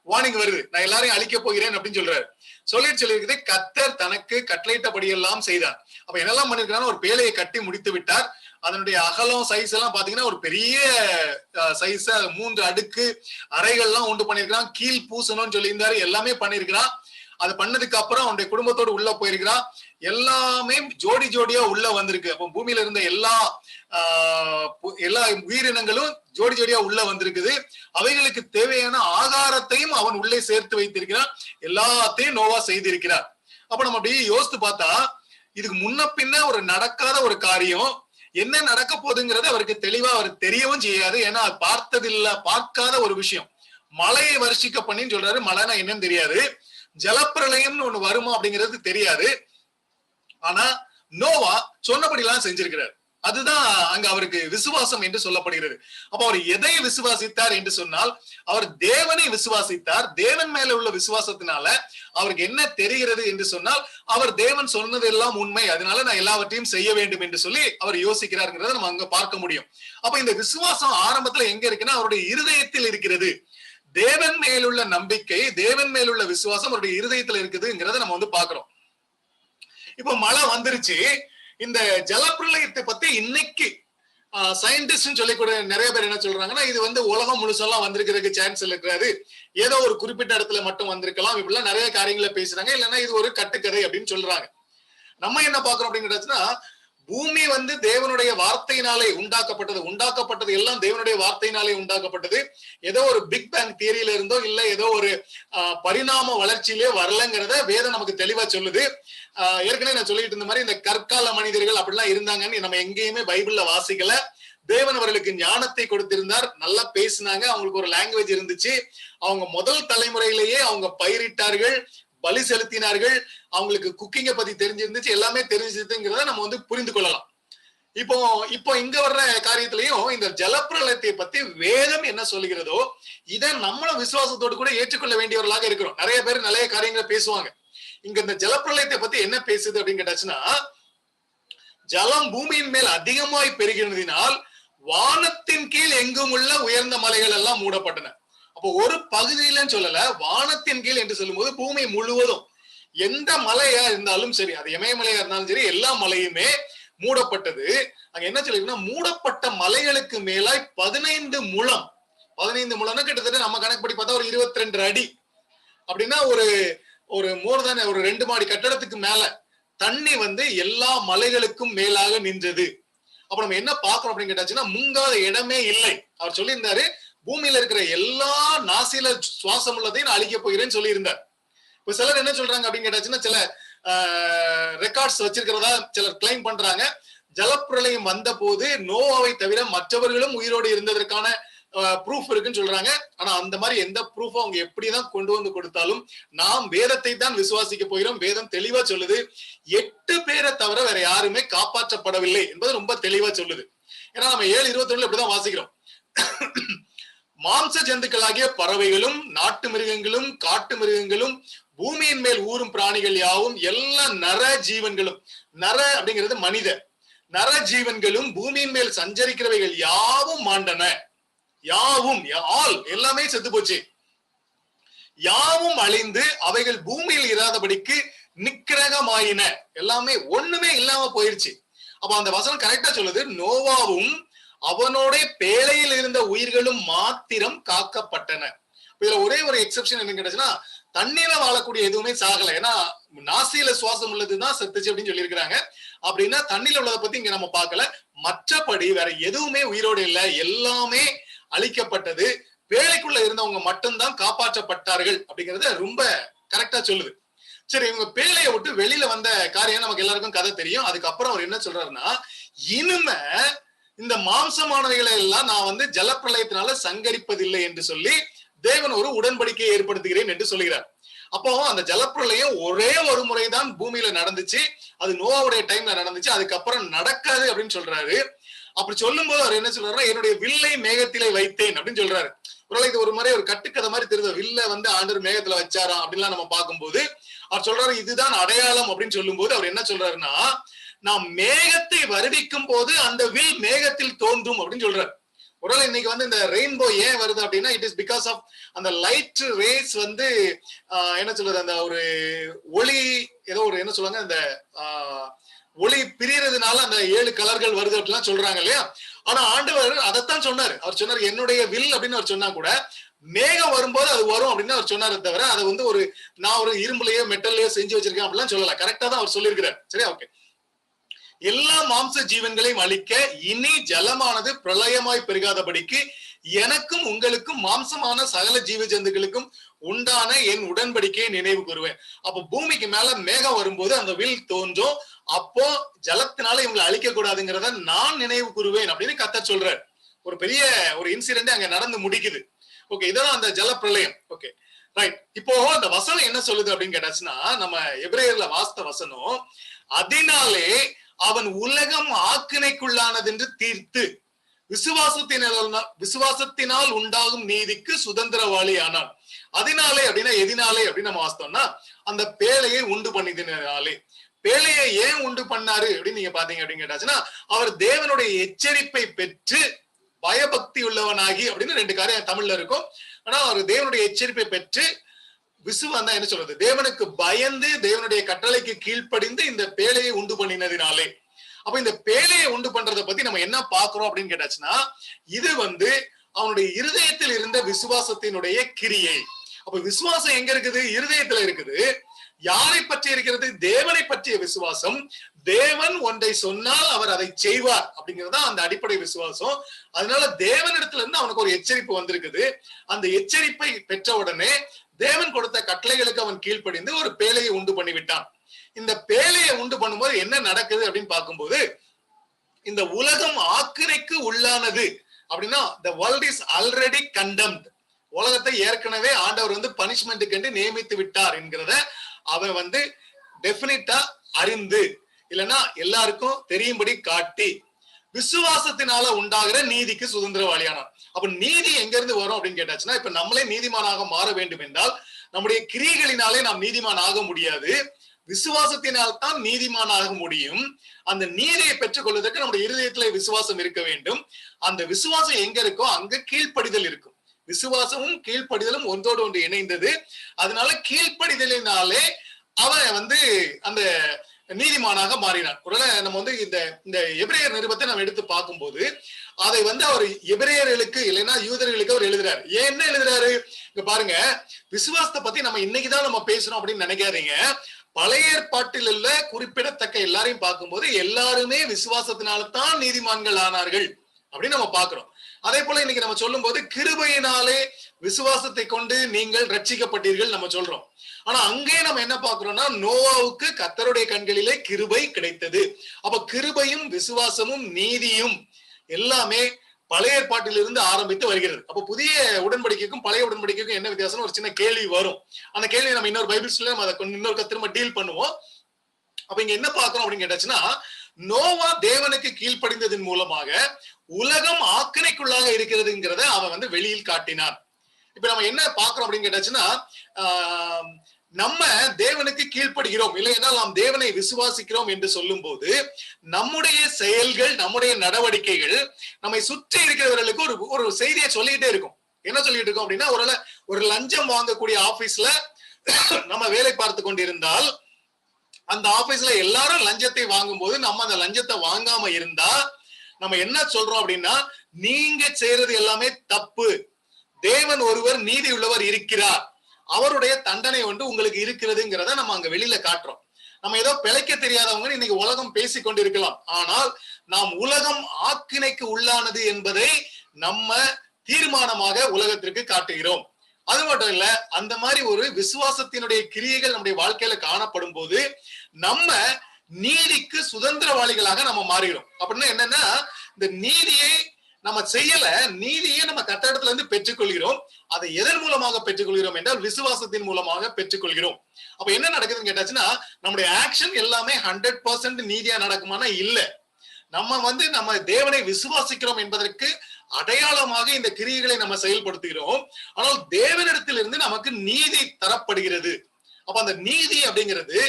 வார்னிங் வருது, நான் எல்லாரையும் அழிக்க போகிறேன் அப்படின்னு சொல்றாரு. சொல்லியிருக்குது, கர்த்தர் தனக்கு கட்டளையிட்டபடியெல்லாம் செய்தார். அப்ப என்னெல்லாம் பண்ணிருக்காரு, ஒரு பேழையை கட்டி முடித்து விட்டார். அதனுடைய அகலம் சைஸ் எல்லாம் பாத்தீங்கன்னா ஒரு பெரிய சைஸ், 3 அடுக்கு அறைகள்லாம் உண்டு பண்ணிருக்கிறான். கீழ் பூசணும்னு சொல்லியிருந்தாரு, எல்லாமே பண்ணிருக்கிறான். அது பண்ணதுக்கு அப்புறம் அவனுடைய குடும்பத்தோடு உள்ள போயிருக்கிறான். எல்லாமே ஜோடி ஜோடியா உள்ள வந்திருக்கு. அப்ப பூமியில இருந்த எல்லா உயிரினங்களும் ஜோடி ஜோடியா உள்ள வந்திருக்குது. அவைகளுக்கு தேவையான ஆகாரத்தையும் அவன் உள்ளே சேர்த்து வைத்திருக்கிறான். எல்லாத்தையும் நோவா செய்திருக்கிறார். அப்ப நம்ம அப்படியே யோசித்து பார்த்தா, இதுக்கு முன்ன பின்ன ஒரு நடக்காத ஒரு காரியம், என்ன நடக்க போகுதுங்கிறது அவருக்கு தெளிவா அவர் தெரியவும் செய்யாது. ஏன்னா அது பார்க்காத ஒரு விஷயம். மழையை வர்ஷிக்க பண்ணின்னு சொல்றாரு. மழைனா என்னன்னு தெரியாது. ஜலப்பிரளயம்னு ஒண்ணு வருமா அப்படிங்கிறது தெரியாது. ஆனா நோவா சொன்னபடி எல்லாம் செஞ்சிருக்கிறார். அதுதான் அங்க அவருக்கு விசுவாசம் என்று சொல்லப்படுகிறது. அப்ப அவர் எதை விசுவாசித்தார் என்று சொன்னால், அவர் தேவனை விசுவாசித்தார். தேவன் மேல உள்ள விசுவாசத்தினால அவருக்கு என்ன தெரிகிறது என்று சொன்னால், அவர் தேவன் சொன்னதெல்லாம் உண்மை, அதனால நான் எல்லாவற்றையும் செய்ய வேண்டும் என்று சொல்லி அவர் யோசிக்கிறாருங்கிறத நம்ம அங்க பார்க்க முடியும். அப்ப இந்த விசுவாசம் ஆரம்பத்துல எங்க இருக்குன்னா அவருடைய இருதயத்தில் இருக்கிறது. தேவன் மேலுள்ள நம்பிக்கை, தேவன் மேலுள்ள விசுவாசம் அவருடைய இருதயத்துல இருக்குதுங்கிறத நம்ம வந்து பாக்குறோம். இப்ப மழை வந்துருச்சு. இந்த ஜலப்பிரளயத்தை பத்தி இன்னைக்கு சயின்டிஸ்ட் சொல்லிக்கூட நிறைய பேர் என்ன சொல்றாங்கன்னா, இது வந்து உலகம் முழுசெல்லாம் வந்திருக்கிறதுக்கு சான்ஸ் இருக்கிறாரு, ஏதோ ஒரு குறிப்பிட்ட இடத்துல மட்டும் வந்திருக்கலாம், இப்படிலாம் நிறைய காரியங்களை பேசுறாங்க. இல்லைன்னா இது ஒரு கட்டுக்கதை அப்படின்னு சொல்றாங்க. நம்ம என்ன பாக்குறோம் அப்படிங்கிறதுனா, பூமி வந்து தேவனுடைய வார்த்தையினாலே உண்டாக்கப்பட்டது எல்லாம் தேவனுடைய வார்த்தையினாலே உண்டாக்கப்பட்டது. ஏதோ ஒரு பிக் பேங் தியரியில இருந்தோ இல்ல ஏதோ ஒரு பரிணாம வளர்ச்சியிலே வரலங்கிறத வேதம் நமக்கு தெளிவா சொல்லுது. ஏற்கனவே நான் சொல்லிட்டு இருந்த மாதிரி இந்த கற்கால மனிதர்கள் அப்படிலாம் இருந்தாங்கன்னு நம்ம எங்கேயுமே பைபிள்ல வாசிக்கல. தேவன் அவர்களுக்கு ஞானத்தை கொடுத்திருந்தார், நல்லா பேசினாங்க, அவங்களுக்கு ஒரு லாங்குவேஜ் இருந்துச்சு. அவங்க முதல் தலைமுறையிலேயே அவங்க பயிரிட்டார்கள், பலி செலுத்தினார்கள், அவங்களுக்கு குக்கிங்கை பத்தி தெரிஞ்சிருந்துச்சு, எல்லாமே தெரிஞ்சிருந்துங்கிறத நம்ம வந்து புரிந்து கொள்ளலாம். இப்போ இங்க வர்ற காரியத்திலையும் இந்த ஜலப்பிரளயத்தை பத்தி வேதம் என்ன சொல்லுகிறதோ இதை நம்மளும் விசுவாசத்தோடு கூட ஏற்றுக்கொள்ள வேண்டியவர்களாக இருக்கிறோம். நிறைய பேர் நிறைய காரியங்களை பேசுவாங்க. இங்க இந்த ஜலப்பிரளயத்தை பத்தி என்ன பேசுது அப்படின்னு கேட்டாச்சுன்னா, ஜலம் பூமியின் மேல் அதிகமாய் பெருகினதினால் வானத்தின் கீழ் எங்கும் உள்ள உயர்ந்த மலைகள் எல்லாம் மூடப்பட்டன. அப்போ ஒரு பகுதியிலன்னு சொல்லல, வானத்தின் கீழ் என்று சொல்லும் போது பூமி முழுவதும் எந்த மலையா இருந்தாலும் சரி, அது இமயமலையா இருந்தாலும் சரி, எல்லா மலையுமே மூடப்பட்டது. அங்க என்ன சொல்லிருக்குன்னா, மூடப்பட்ட மலைகளுக்கு மேலாய் 15 முழம், 15 முழம்னா கிட்டத்தட்ட நம்ம கணக்குப்படி பார்த்தா ஒரு 22 அடி அப்படின்னா ஒரு மோர் தானே, ஒரு 2 மாடி கட்டடத்துக்கு மேல தண்ணி வந்து எல்லா மலைகளுக்கும் மேலாக நின்றது. அப்ப நம்ம என்ன பாக்குறோம் அப்படின்னு கேட்டாச்சுன்னா, முங்காத இடமே இல்லை. அவர் சொல்லியிருந்தாரு, பூமியில இருக்கிற எல்லா நாசில சுவாசம் உள்ளதையும் நான் அழிக்க போகிறேன்னு சொல்லியிருந்தார். இப்ப சிலர் என்ன சொல்றாங்க அப்படின்னு கேட்டாச்சுன்னா, சில ரெக்கார்ட்ஸ் வச்சிருக்கிறதா சிலர் கிளைம் பண்றாங்க. ஜலப்பிரளயம் வந்த போது நோவாவை தவிர மற்றவர்களும் உயிரோடு இருந்ததற்கான ப்ரூஃப் இருக்குன்னு சொல்றாங்க. ஆனா அந்த மாதிரி எந்த ப்ரூஃபும் அவங்க எப்படிதான் கொண்டு வந்து கொடுத்தாலும் நாம் வேதத்தை தான் விசுவாசிக்க போகிறோம். வேதம் தெளிவா சொல்லுது, 8 பேரை தவிர வேற யாருமே காப்பாற்றப்படவில்லை என்பது ரொம்ப தெளிவா சொல்லுது. ஏன்னா நம்ம 7:21 இப்படிதான் வாசிக்கிறோம். மாம்ச ஜந்துக்களாகிய பறவைகளும் நாட்டு மிருகங்களும் காட்டு மிருகங்களும் பூமியின் மேல் ஊறும் பிராணிகள் யாவும் எல்லா நர ஜீவன்களும், நர அப்படிங்கிறது மனித, நர ஜீவன்களும் பூமியின் மேல் சஞ்சரிக்கிறவைகள் யாவும் மாண்டன. யாவும் எல்லாமே செத்து போச்சு, யாவும் அழிந்து அவைகள் பூமியில் இராதபடிக்கு நிக்கிரகமாயின. எல்லாமே ஒண்ணுமே இல்லாம போயிருச்சு. அப்ப அந்த வசனம் கரெக்டா சொல்லுது, நோவாவும் அவனோட பேழையில் இருந்த உயிர்களும் மாத்திரம் காக்கப்பட்டன. இதுல ஒரே ஒரு எக்ஸெப்ஷன் என்ன கேட்டுச்சுன்னா, தண்ணீர வாழக்கூடிய எதுவுமே சாகல. ஏன்னா நாசியில சுவாசம் உள்ளதுதான் செத்துச்சு அப்படின்னு சொல்லியிருக்கிறாங்க. அப்படின்னா தண்ணியில உள்ளதை பத்தி இங்க நம்ம பார்க்கல. மற்றபடி வேற எதுவுமே உயிரோடு இல்லை, எல்லாமே அழிக்கப்பட்டது. பேழைக்குள்ள இருந்தவங்க மட்டும்தான் காப்பாற்றப்பட்டார்கள் அப்படிங்கறத ரொம்ப கரெக்டா சொல்லுது. சரி, இவங்க பேழையை விட்டு வெளியில வந்த காரியம் நமக்கு எல்லாருக்கும் கதை தெரியும். அதுக்கப்புறம் அவர் என்ன சொல்றாருன்னா, இனிமே இந்த மாம்சமானவைகளை எல்லாம் நான் வந்து ஜலப்பிரளயத்தினால சங்கரிப்பதில்லை என்று சொல்லி தேவன் ஒரு உடன்படிக்கையை ஏற்படுத்துகிறேன் என்று சொல்லுகிறார். அப்போ அந்த ஜலப்பிரளயம் ஒரே ஒரு முறைதான் பூமியில நடந்துச்சு, அது நோவாவுடைய டைம்ல நடந்துச்சு, அதுக்கப்புறம் நடக்காது அப்படின்னு சொல்றாரு. அப்படி சொல்லும் போது அவர் என்ன சொல்றாருன்னா, என்னுடைய வில்லை மேகத்திலே வைத்தேன் அப்படின்னு சொல்றாரு. இது ஒரு முறை ஒரு கட்டுக்கதை மாதிரி தெரியுது, வில்ல வந்து ஆண்டவர் மேகத்துல வச்சாராம் அப்படின்லாம் நம்ம பார்க்கும்போது அவர் சொல்றாரு இதுதான் அடையாளம் அப்படின்னு சொல்லும் போது அவர் என்ன சொல்றாருன்னா, நாம் மேகத்தை வருவிக்கும் போது அந்த வில் மேகத்தில் தோன்றும் அப்படின்னு சொல்றாரு. ஒருவேளை இன்னைக்கு வந்து இந்த ரெயின்போ ஏன் வருது அப்படின்னா, இட் இஸ் பிகாஸ் ஆஃப் அந்த லைட் ரேஸ் வந்து என்ன சொல்றது, அந்த ஒரு ஒளி ஏதோ ஒரு என்ன சொல்லுவாங்க, அந்த ஒளி பிரியறதுனால அந்த 7 கலர்கள் வருது அப்படிலாம் சொல்றாங்க இல்லையா. ஆனா ஆண்டவர் அதைத்தான் சொன்னாரு. அவர் சொன்னார் என்னுடைய வில் அப்படின்னு அவர் சொன்னா கூட மேகம் வரும்போது அது வரும் அப்படின்னு அவர் சொன்னாரு தவிர அதை வந்து நான் ஒரு இரும்புலயோ மெட்டல்லையோ செஞ்சு வச்சிருக்கேன் அப்படிலாம் சொல்லல. கரெக்டா தான் அவர் சொல்லியிருக்கிறார். சரியா, ஓகே. எல்லா மாம்ச ஜீவன்களையும் அழிக்க இனி ஜலமானது பிரளயமாய் பெருகாதபடிக்கு எனக்கும் உங்களுக்கும் மாம்சமான சகல ஜீவ ஜந்துக்களுக்கும் உண்டான என் உடன்படிக்கையை நினைவு கூறுவேன். அப்ப பூமிக்கு மேல மேகம் வரும்போது அந்த வில் தோன்றும், அப்போ ஜலத்தினால இவங்களை அழிக்க கூடாதுங்கிறத நான் நினைவு கூறுவேன் அப்படின்னு கர்த்தர் சொல்றாரு. ஒரு பெரிய ஒரு இன்சிடென்ட் அங்க நடந்து முடிக்குது. ஓகே, இதெல்லாம் அந்த ஜல பிரளயம். Okay, right. இப்போ அந்த வசனம் என்ன சொல்லுது அப்படின்னு கேட்டாச்சுன்னா, நம்ம எபிரேயர்ல வாஸ்த வசனம், அதனாலே அவன் உலகம் ஆக்கினைக்குள்ளானது என்று தீர்த்து விசுவாசத்தினால் உண்டாகும் நீதிக்கு சுதந்திரவாளி ஆனான். அதனாலே அப்படின்னா எதினாலே அப்படின்னு நம்ம வாசித்தோம்னா, அந்த பேழையை உண்டு பண்ணினாலே. பேழையை ஏன் உண்டு பண்ணாரு அப்படின்னு நீங்க பாத்தீங்க அப்படின்னு கேட்டாச்சுன்னா, அவர் தேவனுடைய எச்சரிப்பை பெற்று பயபக்தி உள்ளவனாகி அப்படின்னு 2 காரியம் தமிழ்ல இருக்கும். ஆனா அவர் தேவனுடைய எச்சரிப்பை பெற்று விசுவாசம் என்ன சொல்றது, தேவனுக்கு பயந்து தேவனுடைய கட்டளைக்கு கீழ்ப்படிந்து இந்த பேழையை உண்டு பண்ணினதினாலே. அப்ப இந்த பேழையை உண்டு பண்றதை பத்தி நம்ம என்ன பாக்குறோம் அப்படின்னு கேட்டாச்சுன்னா, இது வந்து அவனுடைய இருதயத்தில் இருந்த விசுவாசத்தினுடைய கிரியை. அப்ப விசுவாசம் எங்க இருக்குது? இருதயத்துல இருக்குது. யாரை பற்றி இருக்கிறது? தேவனை பற்றிய விசுவாசம். தேவன் ஒன்றை சொன்னால் அவர் அதை செய்வார் அப்படிங்கிறது அந்த அடிப்படை விசுவாசம். அதனால தேவனிடத்துல இருந்து அவனுக்கு ஒரு எச்சரிப்பு வந்திருக்குது. அந்த எச்சரிப்பை பெற்ற உடனே தேவன் கொடுத்த கட்டளைகளுக்கு அவன் கீழ்ப்படிந்து ஒரு பேழையை உண்டு பண்ணிவிட்டான். இந்த பேழையை உண்டு பண்ணும்போது என்ன நடக்குது அப்படின்னு பார்க்கும்போது, இந்த உலகம் ஆக்கினைக்கு உள்ளானது அப்படின்னா the world is already condemned. உலகத்தை ஏற்கனவே ஆண்டவர் வந்து பனிஷ்மெண்ட்டுக்கு என்று நியமித்து விட்டார் என்கிறத அவன் டெபினிட்டா அறிந்து, இல்லைன்னா எல்லாருக்கும் தெரியும்படி காட்டி, விசுவாசத்தினால உண்டாகிற நீதிக்கு சுதந்திரவாளியானார். அப்ப நீதி எங்க இருந்து வரும் அப்படின்னு கேட்டாச்சுன்னா, இப்ப நம்மளே நீதிமானாக மாற வேண்டும் என்றால் நம்முடைய கிரியைகளினாலே நாம் நீதிமான் ஆக முடியாது. விசுவாசத்தினால் தான் நீதிமான் ஆக முடியும். அந்த நீதியை பெற்றுக் கொள்வதற்கு நம்முடைய இருதயத்திலே விசுவாசம் இருக்க வேண்டும். அந்த விசுவாசம் எங்க இருக்கோ அங்க கீழ்ப்படிதல் இருக்கும். விசுவாசமும் கீழ்ப்படிதலும் ஒன்றோடு ஒன்று இணைந்தது. அதனால கீழ்ப்படிதலினாலே அவன் அந்த நீதிமானாக மாறினார். ஒருவேளை நம்ம இந்த எபிரேயர் நிருபத்தை நம்ம எடுத்து பார்க்கும்போது அதை அவர் எபிரேயர்களுக்கு இல்லைன்னா யூதர்களுக்கு அவர் எழுதுறாரு. என்ன எழுதுறாரு? இங்க பாருங்க, விசுவாசத்தை பத்தி நம்ம இன்னைக்குதான் நம்ம பேசணும் அப்படின்னு நினைக்காதீங்க. பழைய ஏற்பாட்டில் உள்ள குறிப்பிடத்தக்க எல்லாரையும் பார்க்கும்போது எல்லாருமே விசுவாசத்தினால்தான் நீதிமான்கள் ஆனார்கள் அப்படின்னு நம்ம பாக்குறோம். அதே போல இன்னைக்கு நம்ம சொல்லும் போது கிருபையினாலே விசுவாசத்தை கொண்டு நீங்கள் ரட்சிக்கப்பட்டீர்கள் நம்ம சொல்றோம். ஆனா அங்கே நம்ம என்ன பாக்குறோம்னா, நோவாவுக்கு கர்த்தருடைய கண்களிலே கிருபை கிடைத்தது. அப்ப கிருபையும் விசுவாசமும் நீதியும் எல்லாமே பழைய ஏற்பாட்டிலிருந்து ஆரம்பித்து வருகிறது. அப்ப புதிய உடன்படிக்கைக்கும் பழைய உடன்படிக்கைக்கும் என்ன வித்தியாசம் ஒரு சின்ன கேள்வி வரும். அந்த கேள்வி நம்ம இன்னொரு பைபிள் ஸ்டடியில நம்ம அதை இன்னொரு திரும்ப டீல் பண்ணுவோம். அப்ப இங்க என்ன பாக்குறோம் அப்படின்னு கேட்டாச்சுன்னா, நோவா தேவனுக்கு கீழ்ப்படிந்ததன் மூலமாக உலகம் ஆக்கினைக்குள்ளாக இருக்கிறதுங்கிறத அவன் வெளியில் காட்டினான். இப்ப நம்ம என்ன பாக்குறோம் அப்படின்னு கேட்டாச்சுன்னா, நம்ம தேவனுக்கு கீழ்ப்படுகிறோம் இல்லைன்னா நாம் தேவனை விசுவாசிக்கிறோம் என்று சொல்லும் போது நம்முடைய செயல்கள், நம்முடைய நடவடிக்கைகள் நம்மை சுற்றி இருக்கிறவர்களுக்கு ஒரு செய்தியை சொல்லிட்டே இருக்கும். என்ன சொல்லிட்டு இருக்கோம் அப்படின்னா, ஒரு லஞ்சம் வாங்கக்கூடிய ஆபீஸ்ல நம்ம வேலை பார்த்து கொண்டிருந்தால் அந்த ஆபீஸ்ல எல்லாரும் லஞ்சத்தை வாங்கும் போது நம்ம அந்த லஞ்சத்தை வாங்காம இருந்தா நம்ம என்ன சொல்றோம் அப்படின்னா, நீங்க செய்யறது எல்லாமே தப்பு, தேவன் ஒருவர் நீதி உள்ளவர் இருக்கிறார், அவருடைய தண்டனை உங்களுக்கு இருக்கிறதுங்கிறத நம்ம அங்க வெளியில காட்டுறோம். நம்ம ஏதோ பிழைக்க தெரியாதவங்க இன்னைக்கு உலகம் பேசிக் கொண்டிருக்கலாம். ஆனால் நாம் உலகம் ஆக்கினைக்கு உள்ளானது என்பதை நம்ம தீர்மானமாக உலகத்திற்கு காட்டுகிறோம். அது மட்டும் இல்ல, அந்த மாதிரி ஒரு விசுவாசத்தினுடைய கிரியைகள் நம்முடைய வாழ்க்கையில காணப்படும் போது நம்ம நீதிக்கு சுதந்திரவாளிகளாக நம்ம மாறுகிறோம். அப்படின்னா என்னன்னா, இந்த நீதியை நம்ம செய்யல, நீதியை நம்ம கர்த்தரிடத்துல இருந்து பெற்றுக்கொள்கிறோம். அதை எதன் மூலமாக பெற்றுக்கொள்கிறோம் என்றால் விசுவாசத்தின் மூலமாக பெற்றுக்கொள்கிறோம். அப்ப என்ன நடக்குதுன்னு கேட்டாச்சுன்னா, நம்முடைய ஆக்ஷன் எல்லாமே 100% நீதியா நடக்குமானா இல்ல. நம்ம தேவனை விசுவாசிக்கிறோம் என்பதற்கு அடையாளமாக இந்த கிரியைகளை நம்ம செயல்படுத்துகிறோம். ஆனால் தேவனிடத்திலிருந்து நமக்கு நீதி தரப்படுகிறது. அப்ப அந்த நீதி அப்படிங்கிறது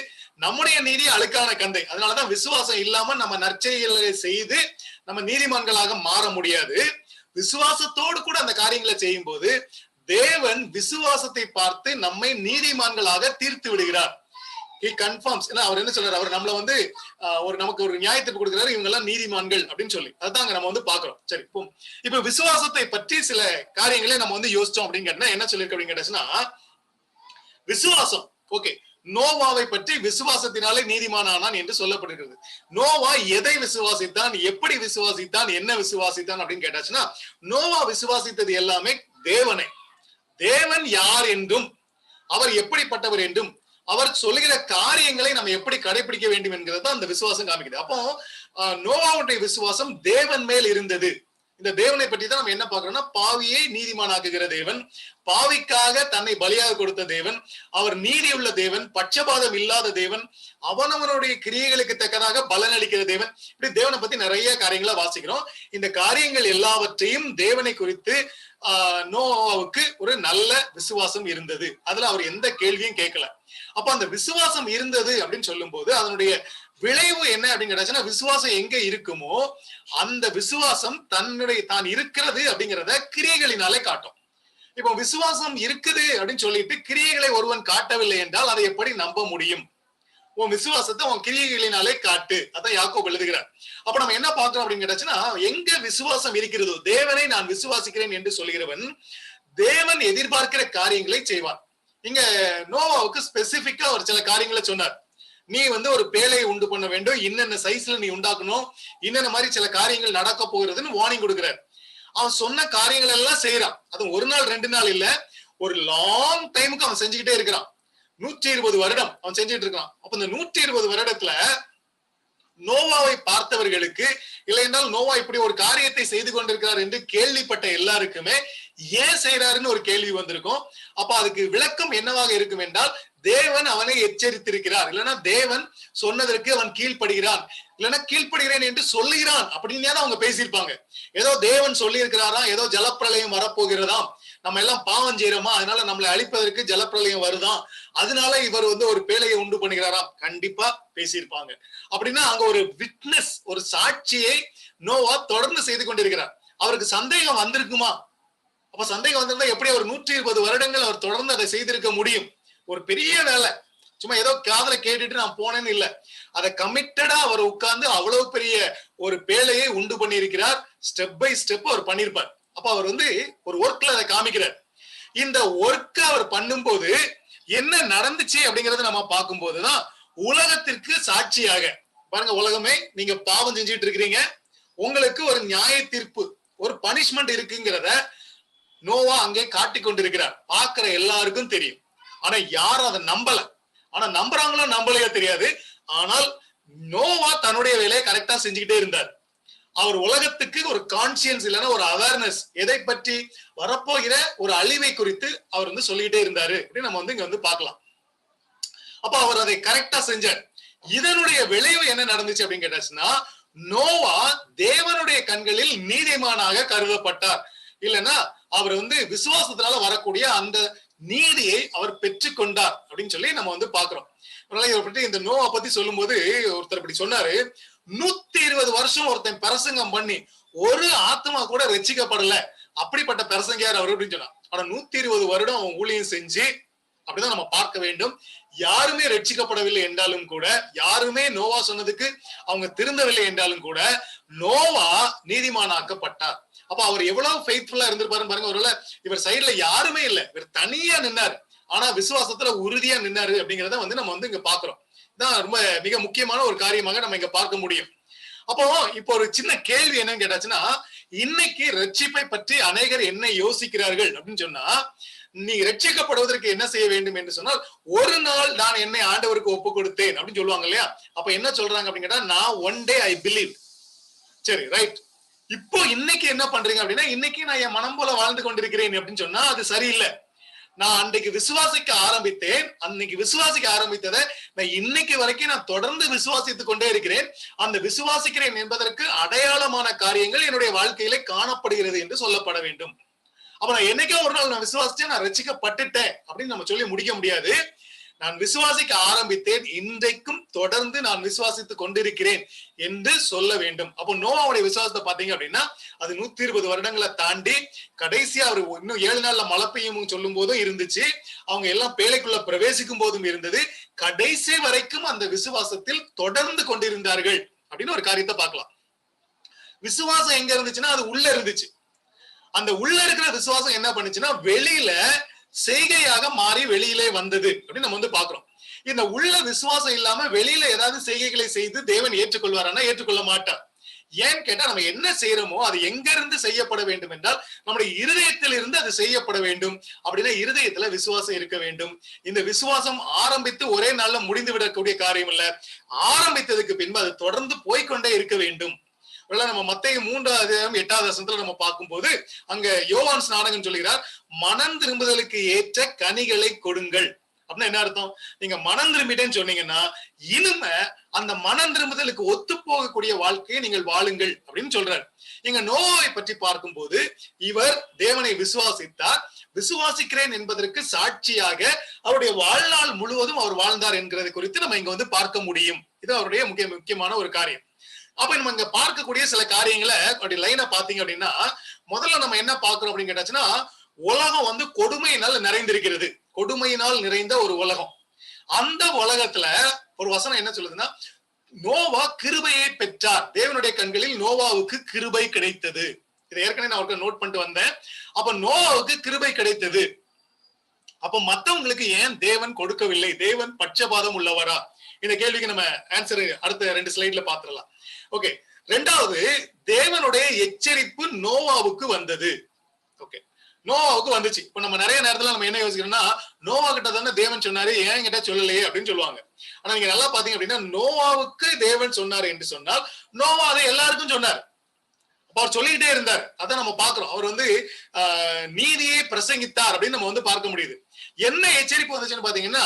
நம்முடைய நீதி அழுக்கான கந்தை. அதனாலதான் விசுவாசம் இல்லாம நம்ம நற்செயல்களை செய்து நம்ம நீதிமான்களாக மாற முடியாது. விசுவாசத்தோடு கூட அந்த காரியங்களை செய்யும் போது தேவன் விசுவாசத்தை பார்த்து நம்மை நீதிமான்களாக தீர்த்து விடுகிறார். He confirms. அவர் என்ன சொல்றாரு? அவர் நம்மள நமக்கு ஒரு நியாயத்தை கொடுக்கிறாரு, இவங்க எல்லாம் நீதிமான்கள் அப்படின்னு சொல்லி. அதுதான் நம்ம பாக்குறோம். சரி, இப்ப விசுவாசத்தை பற்றி சில காரியங்களை நம்ம யோசிச்சோம் அப்படின்னு கேட்டா என்ன சொல்லிருக்கு அப்படின்னு கேட்டாச்சுன்னா, விசுவாசம் ஓகே, நோவாவை பற்றி விசுவாசத்தினாலே நீதிமானானான் என்று சொல்லப்படுகிறது. நோவா எதை விசுவாசித்தான், எப்படி விசுவாசித்தான், என்ன விசுவாசித்தான் அப்படின்னு கேட்டாச்சுன்னா, நோவா விசுவாசித்தது எல்லாமே தேவனை, தேவன் யார் என்றும் அவர் எப்படிப்பட்டவர் என்றும் அவர் சொல்லுகிற காரியங்களை நம்ம எப்படி கடைபிடிக்க வேண்டும் என்கிறது அந்த விசுவாசம் காமிக்குது. அப்போ நோவாவுடைய விசுவாசம் தேவன் மேல் இருந்தது. இந்த தேவனை பற்றி தான் நம்ம என்ன பார்க்கிறோம்னா, பாவியை நீதிமானாக்குகிற தேவன், பாவிக்காக தன்னை பலியாக கொடுத்த தேவன், அவர் நீதி உள்ள தேவன், பட்சபாதம் இல்லாத தேவன், அவனவனுடைய கிரியைகளுக்கு தக்கதாக பலன் அளிக்கிற தேவன். இப்படி தேவனை பத்தி நிறைய காரியங்களை வாசிக்கிறோம். இந்த காரியங்கள் எல்லாவற்றையும் தேவனை குறித்து நோவாவுக்கு ஒரு நல்ல விசுவாசம் இருந்தது. அதுல அவர் எந்த கேள்வியும் கேட்கல. அப்ப அந்த விசுவாசம் இருந்தது அப்படின்னு சொல்லும் போது அதனுடைய விளைவு என்ன அப்படின்னு கேட்டாச்சுன்னா, விசுவாசம் எங்க இருக்குமோ அந்த விசுவாசம் தான் இருக்கிறது அப்படிங்கிறத கிரியைகளினாலே காட்டும். இப்போ விசுவாசம் இருக்குது அப்படின்னு சொல்லிட்டு கிரியைகளை ஒருவன் காட்டவில்லை என்றால் அதை எப்படி நம்ப முடியும்? உன் விசுவாசத்தை உன் கிரியைகளினாலே காட்டு, அதான் யாக்கோபு எழுதுகிறார். அப்ப நம்ம என்ன பார்க்கிறோம் அப்படின்னு கேட்டாச்சுன்னா, எங்க விசுவாசம் இருக்கிறதோ, தேவனை நான் விசுவாசிக்கிறேன் என்று சொல்கிறவன் தேவன் எதிர்பார்க்கிற காரியங்களை செய்வான். இங்க நோவாவுக்கு ஸ்பெசிபிக்கா ஒரு சில காரியங்களை சொன்னார். நீ ஒரு பேழையை உண்டு பண்ண வேண்டும், இன்னென்ன சைஸ்ல நீ உண்டாக்கணும், இன்னென்ன மாதிரி சில காரியங்கள் நடக்க போகிறதுன்னு வார்னிங் கொடுக்கிறார். அவன் சொன்ன காரியங்கள் எல்லாம் செய்யறான். அது ஒரு நாள் 2 நாள் இல்ல, ஒரு லாங் டைமுக்கு அவன் செஞ்சுக்கிட்டே இருக்கிறான். 120 வருடம் அவன் செஞ்சுட்டு இருக்கான். அப்ப இந்த 120 வருடத்துல நோவாவை பார்த்தவர்களுக்கு, இல்லை என்றால் நோவா இப்படி ஒரு காரியத்தை செய்து கொண்டிருக்கிறார் என்று கேள்விப்பட்ட எல்லாருக்குமே ஏன் செய்யறாருன்னு ஒரு கேள்வி வந்திருக்கும். அப்ப அதுக்கு விளக்கம் என்னவாக இருக்கும் என்றால், தேவன் அவனை எச்சரித்திருக்கிறார், இல்லைன்னா தேவன் சொன்னதற்கு அவன் கீழ்ப்படுகிறான், இல்லைன்னா கீழ்ப்படுகிறேன் என்று சொல்லுகிறான் அப்படின்னு தான் அவங்க பேசியிருப்பாங்க. ஏதோ தேவன் சொல்லி இருக்கிறாராம், ஏதோ ஜலப்பிரளயம் வரப்போகிறதாம், நம்ம எல்லாம் பாவம் செய்யறோமா, அதனால நம்மளை அழிப்பதற்கு ஜலப்பிரளயம் வருதான், அதனால இவர் ஒரு பேழையை உண்டு பண்ணுகிறாராம், கண்டிப்பா பேசியிருப்பாங்க. அப்படின்னா அங்க ஒரு விட்னஸ், ஒரு சாட்சியை நோவா தொடர்ந்து செய்து கொண்டிருக்கிறார். அவருக்கு சந்தேகம் வந்திருக்குமா? அப்ப சந்தேகம் வந்திருந்தா எப்படி அவர் 120 வருடங்கள் அவர் தொடர்ந்து அதை செய்திருக்க முடியும்? ஒரு பெரிய வேலை, சும்மா ஏதோ காதல கேட்டுட்டு நான் போனேன்னு இல்ல, அதை கமிட்டடா அவர் உட்கார்ந்து அவ்வளவு பெரிய ஒரு பேழையை உண்டு பண்ணி இருக்கிறார். ஸ்டெப் பை ஸ்டெப் அவர் பண்ணிருப்பார். அப்ப அவர் ஒரு ஒர்க்ல அதை காமிக்கிறார். இந்த ஒர்க் அவர் பண்ணும்போது என்ன நடந்துச்சு அப்படிங்கறத நம்ம பார்க்கும் போதுதான் உலகத்திற்கு சாட்சியாக, பாருங்க, உலகமே நீங்க பாவம் செஞ்சுட்டு இருக்கிறீங்க, உங்களுக்கு ஒரு நியாய தீர்ப்பு, ஒரு பனிஷ்மெண்ட் இருக்குங்கிறத நோவா அங்கே காட்டி கொண்டிருக்கிறார். பார்க்கிற எல்லாருக்கும் தெரியும். ஆனா யாரும் அதை நம்பல. ஆனா நம்புறாங்களோ நம்பலையோ தெரியாது. ஆனால் நோவா தன்னுடைய வேலையை கரெக்டா செஞ்சுக்கிட்டே இருந்தார். அவர் உலகத்துக்கு ஒரு கான்சியன்ஸ், இல்லைன்னா ஒரு அவேர்னஸ், எதை பற்றி வரப்போகிற ஒரு அழிவை குறித்து அவர் சொல்லிக்கிட்டே இருந்தாரு அப்படின்னு நம்ம இங்க பார்க்கலாம். அப்ப அவர் அதை கரெக்டா செஞ்சார். இதனுடைய விளைவு என்ன நடந்துச்சு அப்படின்னு கேட்டாச்சுன்னா, நோவா தேவனுடைய கண்களில் நீதிமானாக கருதப்பட்டார். இல்லைன்னா அவர் விசுவாசத்தினால வரக்கூடிய அந்த நீதியை அவர் பெற்றுக்கொண்டார் அப்படின்னு சொல்லி நம்ம பாக்குறோம். இந்த நோவா பத்தி சொல்லும் போது ஒருத்தர் இப்படி சொன்னாரு, 120 வருஷம் ஒருத்தன் பிரசங்கம் பண்ணி ஒரு ஆத்மா கூட ரட்சிக்கப்படல, அப்படிப்பட்ட பிரசங்கியார் அவர் அப்படின்னு சொன்னார். ஆனா 120 வருடம் அவன் ஊழியம் செஞ்சு, அப்படிதான் நம்ம பார்க்க வேண்டும். யாருமே ரட்சிக்கப்படவில்லை என்றாலும் கூட, யாருமே நோவா சொன்னதுக்கு அவங்க திருந்தவில்லை என்றாலும் கூட, நோவா நீதிமானாக்கப்பட்டார். அப்ப அவர் எவ்வளவு ஃபெய்த்ஃபுல்லா இருந்திருப்பாரு பாருங்க. ஒருவேளை இவர் சைடுல யாருமே இல்ல, இவர் தனியா நின்னாரு, ஆனா விசுவாசத்துல உறுதியா நின்னாரு அப்படிங்கறத நம்ம இங்க பாக்குறோம். இதான் ரொம்ப மிக முக்கியமான ஒரு காரியமாக நம்ம இங்க பார்க்க முடியும். அப்போ இப்போ ஒரு சின்ன கேள்வி என்னன்னு கேட்டாச்சுன்னா, இன்னைக்கு ரட்சிப்பை பற்றி அநேகர் என்ன யோசிக்கிறார்கள் அப்படின்னு சொன்னா, நீ ரட்சிக்கப்படுவதற்கு என்ன செய்ய வேண்டும் என்று சொன்னால், ஒரு நாள் நான் என்னை ஆண்டவருக்கு ஒப்பு கொடுத்தேன் அப்படின்னு சொல்லுவாங்க இல்லையா? அப்ப என்ன சொல்றாங்க அப்படின்னு கேட்டா, நான் ஒன் டே ஐ பிலீவ். சரி, ரைட். இப்போ இன்னைக்கு என்ன பண்றீங்க அப்படின்னா, இன்னைக்கு நான் என் மனம் போல வாழ்ந்து கொண்டிருக்கிறேன் அப்படின்னு சொன்னா அது சரியில்லை. நான் அன்றைக்கு விசுவாசிக்க ஆரம்பித்தேன், அன்னைக்கு விசுவாசிக்க ஆரம்பித்ததை நான் இன்னைக்கு வரைக்கும் நான் தொடர்ந்து விசுவாசித்துக் கொண்டே இருக்கிறேன். அந்த விசுவாசிக்கிறேன் என்பதற்கு அடையாளமான காரியங்கள் என்னுடைய வாழ்க்கையில காணப்படுகிறது என்று சொல்லப்பட வேண்டும். அப்ப நான் என்னைக்கோ ஒரு நாள் நான் விசுவாசிச்சேன், நான் ரட்சிக்கப்பட்டுட்டேன் அப்படின்னு நம்ம சொல்லி முடிக்க முடியாது. நான் விசுவாசிக்க ஆரம்பித்தேன், இன்றைக்கும் தொடர்ந்து நான் விசுவாசித்துக் கொண்டிருக்கிறேன் என்று சொல்ல வேண்டும். அப்போ நோவாவுடைய விசுவாசத்தை பாத்தீங்க அப்படின்னா, அது 120 வருடங்களை தாண்டி கடைசியா அவர் இன்னும் 7 நாள்ல மழை பெய்யும் சொல்லும் போதும் இருந்துச்சு, அவங்க எல்லாம் பேழைக்குள்ள பிரவேசிக்கும் போதும் இருந்தது, கடைசி வரைக்கும் அந்த விசுவாசத்தில் தொடர்ந்து கொண்டிருந்தார்கள் அப்படின்னு ஒரு காரியத்தை பார்க்கலாம். விசுவாசம் எங்க இருந்துச்சுன்னா அது உள்ள இருந்துச்சு. அந்த உள்ள இருக்கிற விசுவாசம் என்ன பண்ணுச்சுன்னா வெளியில செய்கையாக மாறி வெளியிலே வந்தது அப்படின்னு நம்ம பாக்குறோம். இந்த உள்ள விசுவாசம் இல்லாம வெளியில ஏதாவது செய்கைகளை செய்து தேவன் ஏற்றுக்கொள்வாரானா ஏற்றுக்கொள்ள மாட்டார். ஏன்னு கேட்டா, நம்ம என்ன செய்யறோமோ அது எங்க இருந்து செய்யப்பட வேண்டும் என்றால் நம்முடைய இருதயத்தில் இருந்து அது செய்யப்பட வேண்டும். அப்படின்னா இருதயத்துல விசுவாசம் இருக்க வேண்டும். இந்த விசுவாசம் ஆரம்பித்து ஒரே நாள்ல முடிந்து விடக்கூடிய காரியம் இல்ல, ஆரம்பித்ததுக்கு பின்பு அது தொடர்ந்து போய்கொண்டே இருக்க வேண்டும். நம்ம மத்தேயு 3:8 நம்ம பார்க்கும்போது அங்க யோவான் ஸ்நானகன் சொல்லுகிறார், மனம் திரும்புதலுக்கு ஏற்ற கனிகளை கொடுங்கள். அப்படின்னா என்ன அர்த்தம்? நீங்க மனம் திரும்பிட்டேன்னு சொன்னீங்கன்னா இனிமே அந்த மனம் திரும்புதலுக்கு ஒத்து போகக்கூடிய வாழ்க்கையை நீங்கள் வாழுங்கள் அப்படின்னு சொல்றாரு. இங்க நோவாவை பற்றி பார்க்கும்போது இவர் தேவனை விசுவாசித்தார், விசுவாசிக்கிறேன் என்பதற்கு சாட்சியாக அவருடைய வாழ்நாள் முழுவதும் அவர் வாழ்ந்தார் என்கிறது குறித்து நம்ம இங்க பார்க்க முடியும். இது அவருடைய முக்கியமான ஒரு காரியம். அப்ப நம்ம இங்க பார்க்கக்கூடிய சில காரியங்களை அப்படி லைனா பாத்தீங்க அப்படின்னா, முதல்ல நம்ம என்ன பார்க்கிறோம் அப்படின்னு கேட்டாச்சுன்னா, உலகம் கொடுமையினால் நிறைந்திருக்கிறது, கொடுமையினால் நிறைந்த ஒரு உலகம். அந்த உலகத்துல ஒரு வசனம் என்ன சொல்லுதுன்னா, நோவா கிருபையை பெற்றார், தேவனுடைய கண்களில் நோவாவுக்கு கிருபை கிடைத்தது. இதை ஏற்கனவே நான் நோட் பண்ணிட்டு வந்தேன். அப்ப நோவாவுக்கு கிருபை கிடைத்தது. அப்ப மத்தவங்களுக்கு ஏன் தேவன் கொடுக்கவில்லை? தேவன் பட்சபாதம் உள்ளவரா? இந்த கேள்விக்கு நம்ம ஆன்சர் அடுத்த 2 ஸ்லைட்ல பாத்துடலாம். ஓகே, ரெண்டாவது, தேவனுடைய எச்சரிப்பு நோவாவுக்கு வந்தது. ஓகே, நோவாவுக்கு வந்துச்சு. இப்ப நம்ம நிறைய நேரத்துல நம்ம என்ன யோசிக்கிறோம்னா, நோவா கிட்ட தானே தேவன் சொன்னாரு, ஏன் கிட்ட சொல்லலையே அப்படின்னு சொல்லுவாங்க. ஆனா நீங்க நல்லா பாத்தீங்க அப்படின்னா, நோவாவுக்கு தேவன் சொன்னாரு என்று சொன்னால் நோவா அதை எல்லாருக்கும் சொன்னார். அவர் சொல்லிக்கிட்டே இருந்தார். அதான் நம்ம பாக்குறோம். அவர் வந்து நீதியை பிரசங்கித்தார் அப்படின்னு நம்ம வந்து பார்க்க முடியுது. என்ன எச்சரிப்பு வந்துச்சுன்னு பாத்தீங்கன்னா,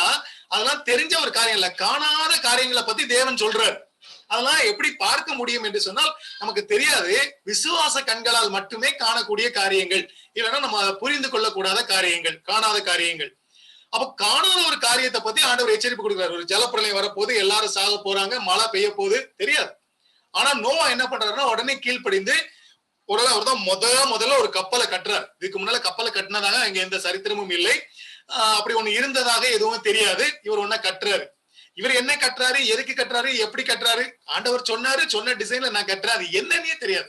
அதெல்லாம் தெரிஞ்ச ஒரு காரியம் இல்ல, காணாத காரியங்களை பத்தி தேவன் சொல்றாரு. அதெல்லாம் எப்படி பார்க்க முடியும் என்று சொன்னால் நமக்கு தெரியாது. விசுவாச கண்களால் மட்டுமே காணக்கூடிய காரியங்கள், இல்லைன்னா நம்ம புரிந்து கொள்ளக்கூடாத காரியங்கள், காணாத காரியங்கள். அப்ப காணாத ஒரு காரியத்தை பத்தி ஆண்டவர் எச்சரிப்பு கொடுக்கிறார். ஒரு ஜலப்பிரளயம் வரப்போது, எல்லாரும் சாக போறாங்க, மழை பெய்ய போகுது, தெரியாது. ஆனா நோவா என்ன பண்றாருன்னா, உடனே கீழ்ப்படிந்து அவர் தான் முதல்ல ஒரு கப்பலை கட்டுறாரு. இதுக்கு முன்னால கப்பலை கட்டினதாக இங்க எந்த சரித்திரமும் இல்லை. அப்படி ஒண்ணு இருந்ததாக எதுவும் தெரியாது. இவர் ஒன்ன கட்டுறாரு. இவர் என்ன கட்டுறாரு, எதுக்கு கட்டுறாரு, எப்படி கட்டுறாரு? ஆண்டவர் சொன்னாரு, சொன்ன டிசைன்ல நான் கட்டுறேன், அது என்னன்னே தெரியாது.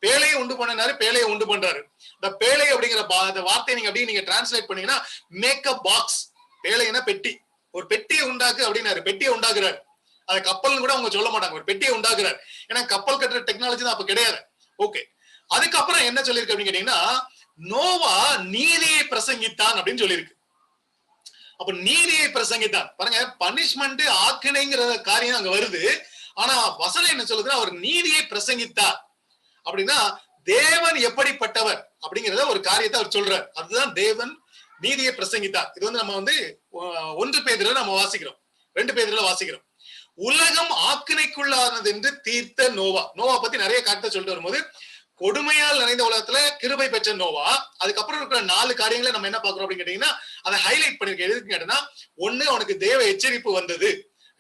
பேழையை உண்டு பண்ணாரு, பேழையை உண்டு பண்றாரு. இந்த பேழை அப்படிங்கிற வார்த்தையை நீங்க அப்படியே நீங்க டிரான்ஸ்லேட் பண்ணீங்கன்னா, மேக் அ பாக்ஸ். பேழைனா பெட்டி. ஒரு பெட்டியை உண்டாக்கு அப்படின்னாரு. பெட்டியை உண்டாக்குறாரு. அது கப்பல்னு கூட அவங்க சொல்ல மாட்டாங்க, ஒரு பெட்டியை உண்டாக்குறாரு. ஏன்னா கப்பல் கட்டுற டெக்னாலஜி தான் அப்ப கிடையாது. ஓகே, அதுக்கப்புறம் என்ன சொல்லிருக்கு அப்படின்னு கேட்டீங்கன்னா, நோவா நீதியை பிரசங்கித்தான் அப்படின்னு சொல்லியிருக்கு. அப்ப நீதியை பிரசங்கித்தான். பாருங்க, பனிஷ்மெண்ட் ஆக்கினைங்கிற காரியம் அங்க வருது. ஆனா வசனம் என்ன சொல்லுதுன்னா, அவர் நீதியை பிரசங்கித்தார். அப்படின்னா தேவன் எப்படிப்பட்டவர் அப்படிங்கிறத ஒரு காரியத்தை அவர் சொல்றார். அதுதான் தேவன் நீதியை பிரசங்கித்தார். இது வந்து நம்ம வந்து 1 பேதுருல நம்ம வாசிக்கிறோம், 2 பேதுருல வாசிக்கிறோம். உலகம் ஆக்கினைக்குள்ளானது என்று தீர்த்த நோவா. நோவா பத்தி நிறைய காரியத்தை சொல்லிட்டு வரும்போது, கொடுமையால் நிறைந்த உலகத்துல கிருபை பெற்ற நோவா. அதுக்கப்புறம் இருக்கிற 4 காரியங்களை நம்ம என்ன பாக்குறோம் அப்படின்னு கேட்டீங்கன்னா, அதை ஹைலைட் பண்ணிருக்கேன். எதுக்கு கேட்டீங்கன்னா, 1, அவனுக்கு தேவ எச்சரிப்பு வந்தது.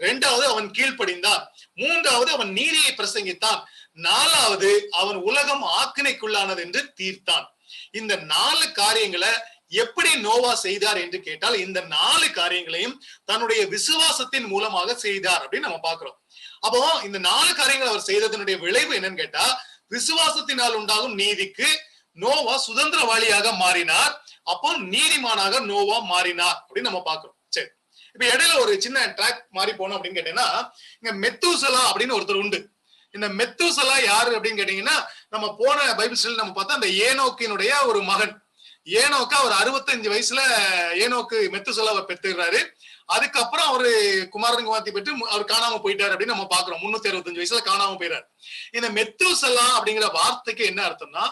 2வது, அவன் கீழ்ப்படிந்தான். 3வது, அவன் நீதியை பிரசங்கித்தான். 4வது, அவன் உலகம் ஆக்கினைக்குள்ளானது என்று தீர்த்தான். இந்த 4 காரியங்களை எப்படி நோவா செய்தார் என்று கேட்டால், இந்த 4 காரியங்களையும் தன்னுடைய விசுவாசத்தின் மூலமாக செய்தார் அப்படின்னு நம்ம பாக்குறோம். அப்போ இந்த 4 காரியங்கள் அவர் செய்ததனுடைய விளைவு என்னன்னு கேட்டா, விசுவாசத்தினால் உண்டாகும் நீதிக்கு நோவா சுதந்திரவாளியாக மாறினார். அப்போ நீதிமானாக நோவா மாறினார் அப்படின்னு நம்ம பாக்குறோம். சரி, இப்ப இடையில ஒரு சின்ன ட்ராக் மாறி போனோம் அப்படின்னு கேட்டீங்கன்னா, இங்க மெத்தூசலா அப்படின்னு ஒருத்தர் உண்டு. இந்த மெத்தூசலா யாரு அப்படின்னு கேட்டீங்கன்னா, நம்ம போன பைபிள் ஸ்டடியில நம்ம பார்த்தா அந்த ஏனோக்கினுடைய ஒரு மகன். ஏனோக்கு அவர் 65 வயசுல ஏனோக்கு மெத்தூசலாவை பெற்றுறாரு. அதுக்கப்புறம் அவரு குமாரன் குமார்த்தி பெற்று அவர் காணாம போயிட்டாரு அப்படின்னு நம்ம பாக்குறோம். 365 வயசுல காணாம போயிறாரு. இந்த மெத்தூசலா அப்படிங்கிற வார்த்தைக்கு என்ன அர்த்தம்னா,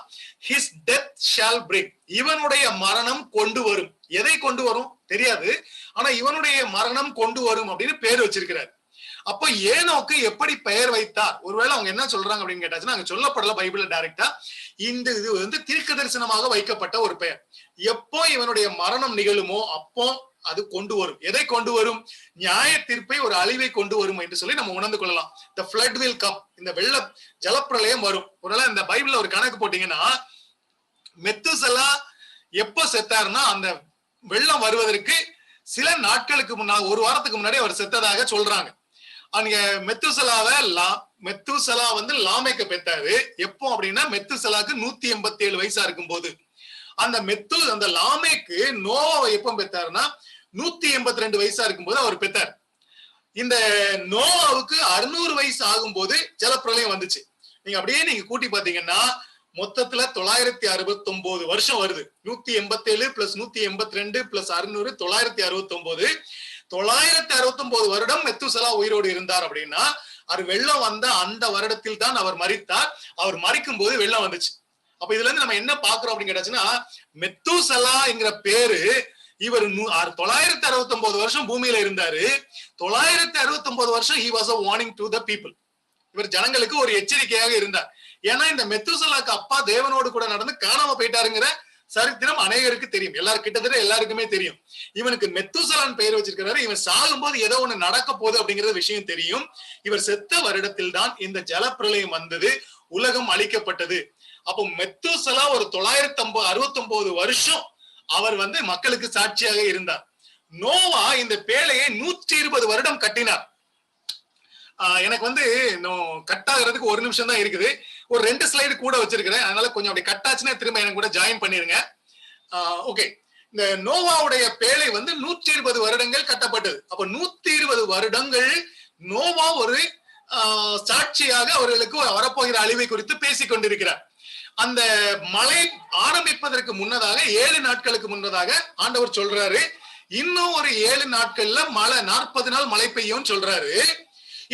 his death shall bring, இவனுடைய மரணம் கொண்டு வரும். எதை கொண்டு வரும் தெரியாது, ஆனா இவனுடைய மரணம் கொண்டு வரும் அப்படின்னு பேர் வச்சிருக்கிறார். அப்ப ஏனோக்கு எப்படி பெயர் வைத்தார்? ஒருவேளை அவங்க என்ன சொல்றாங்க அப்படின்னு கேட்டாச்சுன்னா, அங்க சொல்லப்படல பைபிள்ல டைரக்டா. இந்த இது வந்து தீர்க்க தரிசனமாக வைக்கப்பட்ட ஒரு பெயர். எப்போ இவனுடைய மரணம் நிகழுமோ அப்போ அது கொண்டு வரும். எதை கொண்டு வரும்? நியாய தீர்ப்பை, ஒரு அழிவை கொண்டு வரும் என்று சொல்லி நம்ம உணர்ந்து கொள்ளலாம். the flood will come, இந்த வெள்ள ஜலப்பிரளயம் வரும். ஒருவேளை இந்த பைபிள்ல ஒரு கணக்கு போட்டீங்கன்னா, மெத்துசலா எப்ப செத்தாருன்னா, அந்த வெள்ளம் வருவதற்கு சில நாட்களுக்கு முன்னாடி, ஒரு வாரத்துக்கு முன்னாடி அவர் செத்ததாக சொல்றாங்க. அங்க மெத்துசலா வந்து லாமேக்க பெற்றாரு. எப்போ அப்படின்னா, மெத்துசலாக்கு 187 வயசா இருக்கும் போது. அந்த லாமேக்கு நோவாவை எப்ப பெற்றாருன்னா 182 வயசா இருக்கும்போது அவர் பெற்றார். இந்த நோவாவுக்கு 600 வயசு ஆகும் போது ஜலப்பிரளயம் வந்துச்சு. நீங்க அப்படியே நீங்க கூட்டி பாத்தீங்கன்னா மொத்தத்துல 969 வருஷம் வருது. 187 பிளஸ் 182 பிளஸ் 600 969. 969 வருடம் மெத்துசலா உயிரோடு இருந்தார். அப்படின்னா அவர் வெள்ளம் வந்த அந்த வருடத்தில் தான் அவர் மரித்தார். அவர் மரிக்கும் போது வெள்ளம் வந்துச்சு. அப்ப இதுல இருந்து நம்ம என்ன பாக்குறோம் அப்படின்னு கேட்டாச்சுன்னா, மெத்துசலா என்கிற பேரு, இவர் 969 வருஷம் பூமியில இருந்தாரு. 969 வருஷம் he was a warning to the people. இவர் ஜனங்களுக்கு ஒரு எச்சரிக்கையாக இருந்தார். ஏன்னா இந்த மெத்துசலாக்கு அப்பா தேவனோடு கூட நடந்து காணாம போயிட்டாருங்கிற சரித்திரம் அநேகருக்கு தெரியும். கிட்டத்தட்ட எல்லாருக்குமே தெரியும். இவனுக்கு மெத்துசலான் பெயர் வச்சிருக்கிறாரு. இவன் சாகும்போது ஏதோ ஒண்ணு நடக்க போகுது அப்படிங்கிற விஷயம் தெரியும். இவர் செத்த வருடத்தில் தான் இந்த ஜலப்பிரளயம் வந்தது, உலகம் அழிக்கப்பட்டது. அப்போ மெத்துசலா ஒரு 969 வருஷம் அவர் வந்து மக்களுக்கு சாட்சியாக இருந்தார். நோவா இந்த பேழையை 120 வருடம் கட்டினார். எனக்கு வந்து இன்னும் கட் ஆகிறதுக்கு 1 நிமிஷம் தான் இருக்குது. ஒரு 2 ஸ்லைடு கூட வச்சிருக்கிறேன். அதனால கொஞ்சம் அப்படி கட் ஆச்சுன்னா திரும்ப எனக்கு கூட ஜாயின் பண்ணிருங்க. ஓகே, இந்த நோவாவுடைய பேழை வந்து 120 வருடங்கள் கட்டப்பட்டது. அப்ப 120 வருடங்கள் நோவா ஒரு சாட்சியாக அவர்களுக்கு வரப்போகிற அழிவை குறித்து பேசிக் கொண்டிருக்கிறார். அந்த மழை ஆரம்பிப்பதற்கு முன்னதாக 7 நாட்களுக்கு முன்னதாக ஆண்டவர் சொல்றாரு, இன்னும் ஒரு 7 நாட்கள்ல மழை 40 நாள் மழை பெய்யும் சொல்றாரு.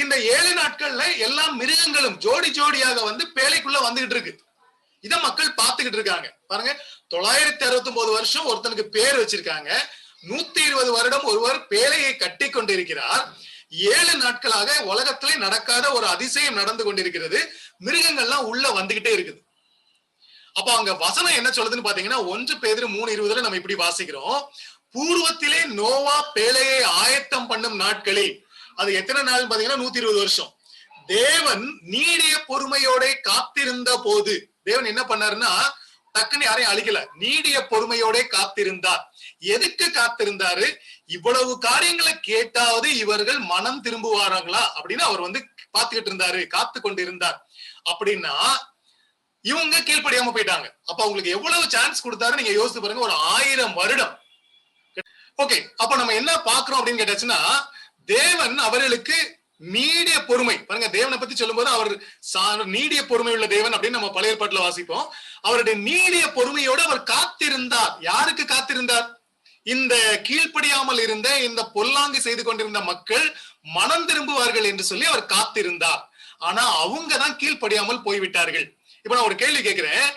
இந்த 7 நாட்கள்ல எல்லா மிருகங்களும் ஜோடி ஜோடியாக வந்து பேழைக்குள்ள வந்துகிட்டு இருக்கு. இத மக்கள் பார்த்துக்கிட்டு இருக்காங்க. பாருங்க, 969 வருஷம் ஒருத்தனுக்கு பேர் வச்சிருக்காங்க. 120 வருடம் ஒருவர் பேழையை கட்டி கொண்டிருக்கிறார். 7 நாட்களாக உலகத்திலே நடக்காத ஒரு அதிசயம் நடந்து கொண்டிருக்கிறது. மிருகங்கள்லாம் உள்ள வந்துகிட்டே இருக்குது. அப்ப அங்க வசனம் என்ன சொல்லுதுன்னு பாத்தீங்கன்னா 1 பேதுரு 3:20 நம்ம இப்படி வாசிக்கிறோம், பூர்வத்திலே நோவா பேழையை ஆயத்தம் பண்ணும் நாட்களில், அது எத்தனை நாள் பாத்தீங்கன்னா 120 வருஷம், தேவன் நீடிய பொறுமையோட காத்திருந்த போது, தேவன் என்ன பண்ணாருன்னா டக்குன்னு யாரையும் அழிக்கல, நீடிய பொறுமையோட காத்திருந்தார். எதுக்கு காத்திருந்தாரு? இவ்வளவு காரியங்களை கேட்டாவது இவர்கள் மனம் திரும்புவார்களா அப்படின்னு அவர் வந்து பார்த்துக்கிட்டு இருந்தாரு, காத்து கொண்டிருந்தார். அப்படின்னா இவங்க கீழ்ப்படியாம போயிட்டாங்க. அப்ப அவங்களுக்கு எவ்வளவு சான்ஸ் கொடுத்தாரு நீங்க யோசித்து பாருங்க, ஒரு 1000 வருடம். ஓகே, அப்ப நம்ம என்ன பாக்குறோம் அப்படின்னு கேட்டாச்சுன்னா, தேவன் அவர்களுக்கு நீடிய பொறுமை, பாருங்க தேவனை பத்தி சொல்லும் போது அவர் நீடிய பொறுமை உள்ள தேவன் அப்படின்னு நம்ம பழைய ஏற்பாட்டுல வாசிப்போம். அவருடைய நீடிய பொறுமையோடு அவர் காத்திருந்தார். யாருக்கு காத்திருந்தார்? இந்த கீழ்ப்படியாமல் இருந்த, இந்த பொல்லாங்கு செய்து கொண்டிருந்த மக்கள் மனம் திரும்புவார்கள் என்று சொல்லி அவர் காத்திருந்தார். ஆனா அவங்க தான் கீழ்ப்படியாமல் போய்விட்டார்கள். இப்ப நான் ஒரு கேள்வி கேட்கிறேன்,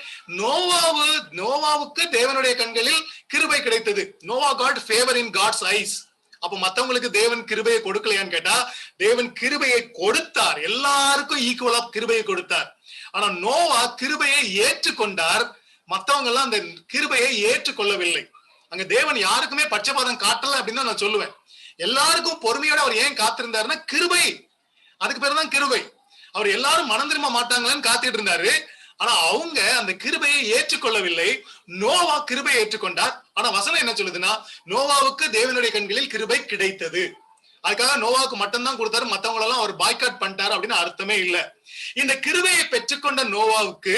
நோவாவுக்கு தேவனுடைய கண்களில் கிருபை கிடைத்தது. Noah got favour in God's eyes. அப்ப மத்தவங்களுக்கு தேவன் கிருபையை கொடுக்கலையான்னு கேட்டா, தேவன் கிருபையை கொடுத்தார், எல்லாருக்கும் ஈக்குவலா கிருபையை கொடுத்தார். ஆனா நோவா கிருபையை ஏற்றுக்கொண்டார், மத்தவங்க எல்லாம் அந்த கிருபையை ஏற்றுக்கொள்ளவில்லை. அங்க தேவன் யாருக்குமே பட்சபாதம் காட்டல அப்படின்னு நான் சொல்லுவேன். எல்லாருக்கும் பொறுமையோட அவர் ஏன் காத்திருந்தாருன்னா கிருபை, அதுக்கு பேருதான் கிருபை. அவர் எல்லாரும் மனம் திரும்ப மாட்டாங்களான்னு காத்துட்டு இருந்தாரு. ஆனா அவங்க அந்த கிருபையை ஏற்றுக்கொள்ளவில்லை. நோவா கிருபையை ஏற்றுக்கொண்டார். ஆனா வசனம் என்ன சொல்லுதுன்னா, நோவாவுக்கு தேவனுடைய கண்களில் கிருபை கிடைத்தது. அதுக்காக நோவாவுக்கு மட்டும்தான் கொடுத்தாரு, மத்தவங்களெல்லாம் அவர் பாய்காட் பண்ணிட்டாரு அப்படின்னு அர்த்தமே இல்ல. இந்த கிருபையை பெற்றுக்கொண்ட நோவாவுக்கு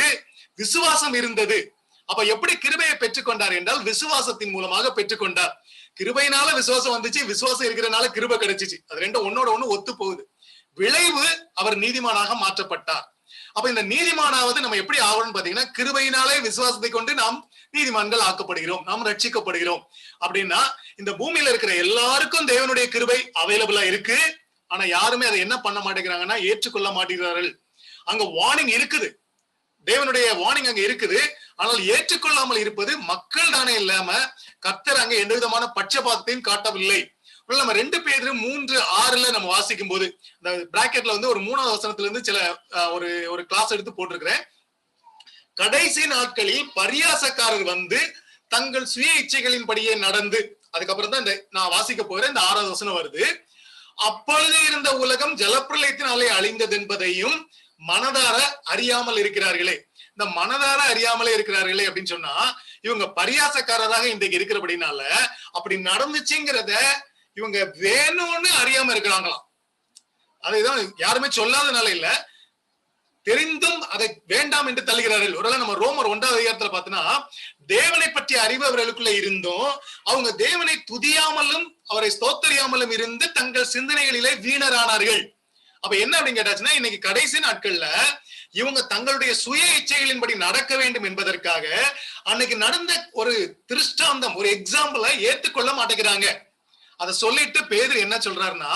விசுவாசம் இருந்தது. அப்ப எப்படி கிருபையை பெற்றுக்கொண்டார் என்றால் விசுவாசத்தின் மூலமாக பெற்றுக்கொண்டார். கிருபையினால விசுவாசம் வந்துச்சு, விசுவாசம் இருக்கிறதுனால கிருபை கிடைச்சிச்சு. அது ரெண்டும் ஒன்னோட ஒண்ணு ஒத்து போகுது. விளைவு அவர் நீதிமானாக மாற்றப்பட்டார். அப்ப இந்த நீதிமானாவது நம்ம எப்படி ஆகணும்னு பாத்தீங்கன்னா, கிருபையினாலே விசுவாசத்தை கொண்டு நாம் நீதிமான்கள் ஆக்கப்படுகிறோம், நாம் ரட்சிக்கப்படுகிறோம். அப்படின்னா இந்த பூமியில இருக்கிற எல்லாருக்கும் தேவனுடைய கிருபை அவைலபிளா இருக்கு. ஆனா யாருமே அதை என்ன பண்ண மாட்டேங்கிறாங்கன்னா, ஏற்றுக்கொள்ள மாட்டேங்கிறார்கள். அங்க வார்னிங் இருக்குது, தேவனுடைய வார்னிங் அங்க இருக்குது. ஆனால் ஏற்றுக்கொள்ளாமல் இருப்பது மக்கள் தானே இல்லாம கர்த்தர் அங்க எந்த விதமான பட்சபாதத்தையும் காட்டவில்லை. நம்ம 2 பேதுரு 3:6 நம்ம வாசிக்கும் போது, இந்த பிராக்கெட்ல வந்து ஒரு 3வது வசனத்துல இருந்து சில ஒரு கிளாஸ் எடுத்து போட்டிருக்கிறேன். கடைசி நாட்களில் பரியாசக்காரர் வந்து தங்கள் சுய இச்சைகளின் படியே நடந்து, அதுக்கப்புறம் தான் இந்த நான் வாசிக்க போறேன், இந்த 6வது வசனம் வருது. அப்பொழுது இருந்த உலகம் ஜலப்பிரளயத்தினாலே அழிந்தது என்பதையும் மனதார அறியாமல் இருக்கிறார்களே. இந்த மனதார அறியாமலே இருக்கிறார்களே அப்படின்னு சொன்னா, இவங்க பரியாசக்காரராக இன்றைக்கு இருக்கிறபடினால அப்படி நடந்துச்சுங்கிறத இவங்க வேணும்னு அறியாம இருக்கிறாங்களாம். அதைதான் யாருமே சொல்லாதனால இல்ல, தெரிந்தும் அதை வேண்டாம் என்று தள்ளுகிறார்கள். ஒருவேளை நம்ம ரோமர் 1வது அதிகாரத்துல பார்த்தோம்னா, தேவனை பற்றிய அறிவு அவர்களுக்குள்ள இருந்தும் அவங்க தேவனை துதியாமலும் அவரை ஸ்தோத்தரியாமலும் இருந்து தங்கள் சிந்தனைகளிலே வீணரானார்கள். அப்ப என்ன அப்படின்னு கேட்டாச்சுன்னா, இன்னைக்கு கடைசி நாட்கள்ல இவங்க தங்களுடைய சுய இச்சைகளின்படி நடக்க வேண்டும் என்பதற்காக அன்னைக்கு நடந்த ஒரு திருஷ்டாந்தம், ஒரு எக்ஸாம்பிளை ஏற்றுக்கொள்ள மாட்டேங்கிறாங்க. அதை சொல்லிட்டு பேதுரு என்ன சொல்றாருன்னா,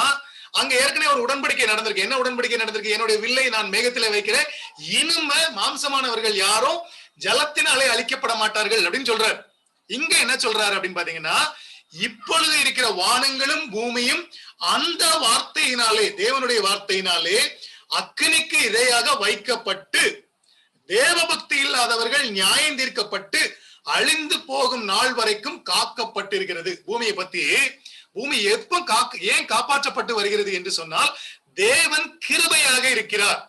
அங்க ஏற்கனவே ஒரு உடன்படிக்கை நடந்திருக்கு. என்ன உடன்படிக்கை நடந்திருக்கு? என்னுடைய வில்லை நான் மேகத்திலே வைக்கிறேன், இனிமே மாம்சமானவர்கள் யாரும் ஜலத்தினாலே அழிக்கப்பட மாட்டார்கள் அப்படின்னு சொல்றாரு. இங்க என்ன சொல்றாரு அப்படின்னு பாத்தீங்கன்னா, இப்பொழுது இருக்கிற வானங்களும் பூமியும் அந்த வார்த்தையினாலே, தேவனுடைய வார்த்தையினாலே அக்கினிக்கு இரையாக வைக்கப்பட்டு தேவபக்தி இல்லாதவர்கள் நியாயம் தீர்க்கப்பட்டு அழிந்து போகும் நாள் வரைக்கும் காக்கப்பட்டிருக்கிறது. பூமியை பத்தி, பூமி எப்ப ஏன் காப்பாற்றப்பட்டு வருகிறது என்று சொன்னால், தேவன் கிருபையாக இருக்கிறார்.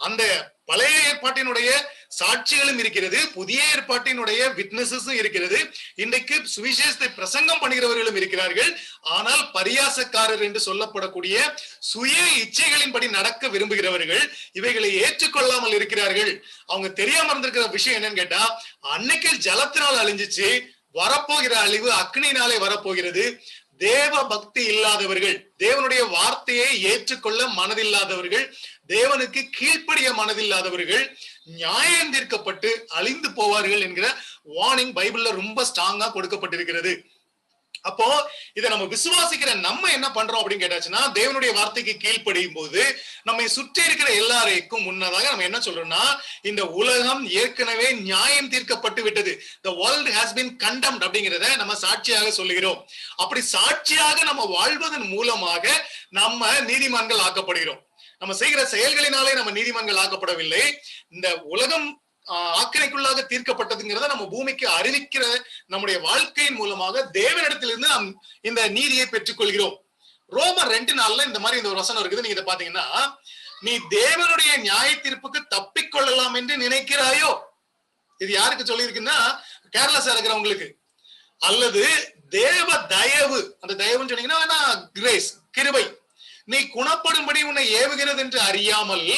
அந்த பழைய ஏற்பாட்டினுடைய சாட்சிகளும் இருக்கிறது, புதிய ஏற்பாட்டினுடைய விட்னஸஸும் இருக்கிறது. இன்றைக்கு சுவிசேஷத்தை பிரசங்கம் பண்ணுகிறவர்களும் இருக்கிறார்கள். ஆனால் பரியாசக்காரர் என்று சொல்லப்படக்கூடிய சுய இச்சைகளின்படி நடக்க விரும்புகிறவர்கள் இவைகளை ஏற்றுக்கொள்ளாமல் இருக்கிறார்கள். அவங்க தெரியாம இருந்திருக்கிற விஷயம் என்னன்னு கேட்டா, அன்னைக்கு ஜலத்தினால் அழிஞ்சிச்சு, வரப்போகிற அழிவு அக்னியினாலே வரப்போகிறது. தேவ பக்தி இல்லாதவர்கள், தேவனுடைய வார்த்தையை ஏற்றுக்கொள்ள மனதில்லாதவர்கள், தேவனுக்கு கீழ்ப்படிய மனதில்லாதவர்கள் நியாயம் தீர்க்கப்பட்டு அழிந்து போவார்கள் என்கிற வார்னிங் பைபிள்ல ரொம்ப ஸ்ட்ராங்கா கொடுக்கப்பட்டிருக்கிறது. அப்போ இதை நம்ம விசுவாசிக்கிற நம்ம என்ன பண்றோம் அப்படின்னு கேட்டாச்சுன்னா, தேவனுடைய வார்த்தைக்கு கீழ்ப்படியும் போது நம்மை சுற்றி இருக்கிற எல்லாருக்கும் முன்னதாக நம்ம என்ன சொல்றோம்னா, இந்த உலகம் ஏற்கனவே நியாயம் தீர்க்கப்பட்டு விட்டது. The world has been condemned அப்படிங்கிறத நம்ம சாட்சியாக சொல்லுகிறோம். அப்படி சாட்சியாக நம்ம வாழ்வதன் மூலமாக நம்ம நீதிமான்கள் ஆக்கப்படுகிறோம். நம்ம செய்கிற செயல்களினாலே நம்ம நீதிமான்கள் ஆக்கப்படவில்லை. இந்த உலகம் ஆக்கினைக்குள்ளாக தீர்க்கப்பட்டதுங்கிறத நம்ம பூமிக்கு அறிவிக்கிற நம்முடைய வாழ்க்கையின் மூலமாக தேவனிடத்திலிருந்து நாம் இந்த நீதியை பெற்றுக் கொள்கிறோம். ரோமர் 2:4 இந்த மாதிரி இந்த ஒரு வசனம் இருக்குது. நீங்க இதை பாத்தீங்கன்னா, நீ தேவனுடைய நியாய தீர்ப்புக்கு தப்பிக்கொள்ளலாம் என்று நினைக்கிறாயோ? இது யாருக்கு சொல்லி இருக்குன்னா, கேர்லஸா இருக்கிறவங்களுக்கு. அல்லது தேவ தயவு, அந்த தயவுன்னு சொன்னீங்கன்னா கிரேஸ், கிருபை, நீ குணப்படும்படி உன்னை ஏவுகிறது என்று அறியாமல்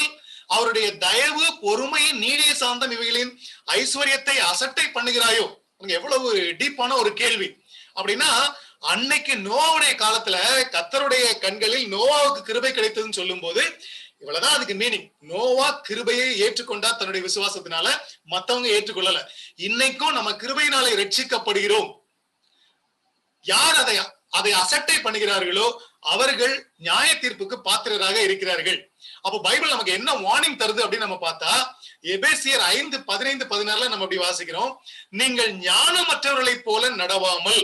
அவருடைய தயவு, பொறுமை, நீடிய சாந்தம் இவைகளின் ஐஸ்வர்யத்தை அசட்டை பண்ணுகிறாயோ? எவ்வளவு டீப்பான ஒரு கேள்வி. அப்படின்னா அன்னைக்கு நோவாவுடைய காலத்துல கர்த்தருடைய கண்களில் நோவாவுக்கு கிருபை கிடைத்ததுன்னு சொல்லும் போது இவ்வளவுதான் அதுக்கு மீனிங். நோவா கிருபையை ஏற்றுக்கொண்டா தன்னுடைய விசுவாசத்தினால, மத்தவங்க ஏற்றுக்கொள்ளல. இன்னைக்கும் நம்ம கிருபையினாலே ரட்சிக்கப்படுகிறோம். யார் அதை அசட்டை பண்ணுகிறார்களோ அவர்கள் நியாய தீர்ப்புக்கு பாத்திரராக இருக்கிறார்கள். அப்போ பைபிள் நமக்கு என்ன வார்னிங் தருது அப்படின்னு நம்ம பார்த்தா, எபேசியர் 5:15-16 நம்ம அப்படி வாசிக்கிறோம். நீங்கள் ஞானமற்றவர்களைப் போல நடவாமல்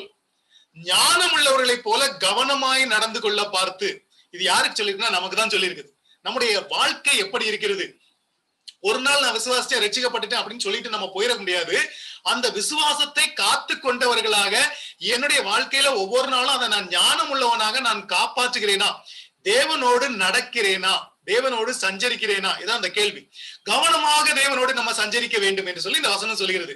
ஞானம் உள்ளவர்களைப் போல கவனமாய் நடந்து கொள்ள பார்த்து. இது யாருக்கு சொல்லிருக்குன்னா நமக்கு தான் சொல்லியிருக்குது. நம்முடைய வாழ்க்கை எப்படி இருக்கிறது? ஒரு நாள் நான் விசுவாசிச்சேன், ரட்சிக்கப்பட்டுட்டேன் அப்படின்னு சொல்லிட்டு நம்ம போயிட முடியாது. அந்த விசுவாசத்தை காத்து கொண்டவர்களாக என்னுடைய வாழ்க்கையில ஒவ்வொரு நாளும் அதை நான் ஞானம் உள்ளவனாக நான் காப்பாற்றுகிறேனா? தேவனோடு நடக்கிறேனா? தேவனோடு சஞ்சரிக்கிறேனா? இதான் அந்த கேள்வி. கவனமாக தேவனோடு நம்ம சஞ்சரிக்க வேண்டும் என்று சொல்லி இந்த வசனம் சொல்கிறது.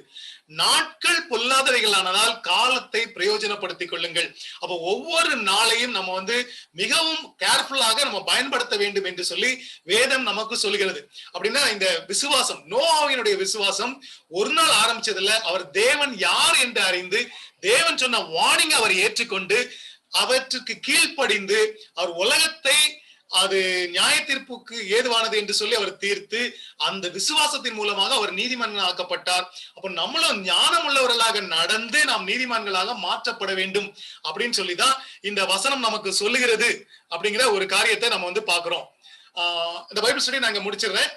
நாட்கள் பொல்லாதவைகளானதால் காலத்தை பிரயோஜனப்படுத்திக் கொள்ளுங்கள். அப்போ ஒவ்வொரு நாளையும் நம்ம மிகவும் கேர்ஃபுல்லாக நம்ம பயன்படுத்த வேண்டும் என்று சொல்லி வேதம் நமக்கு சொல்கிறது. அப்படின்னா இந்த விசுவாசம், நோவாவினுடைய விசுவாசம் ஒரு நாள் ஆரம்பிச்சதில்ல. அவர் தேவன் யார் என்று அறிந்து தேவன் சொன்ன வார்னிங் அவர் ஏற்றுக்கொண்டு அவற்றுக்கு கீழ்ப்படிந்து அவர் உலகத்தை அது நியாய தீர்ப்புக்கு ஏதுவானது என்று சொல்லி அவர் தீர்த்து அந்த விசுவாசத்தின் மூலமாக அவர் நீதிமன்றம் ஆக்கப்பட்டார். அப்ப நம்மளும் ஞானம் உள்ளவர்களாக நடந்து நாம் நீதிமான்களாக மாற்றப்பட வேண்டும் அப்படின்னு சொல்லிதான் இந்த வசனம் நமக்கு சொல்லுகிறது அப்படிங்கிற ஒரு காரியத்தை நம்ம பாக்குறோம். இந்த பைபிள் ஸ்டடி நாங்க முடிச்சிடுறேன்.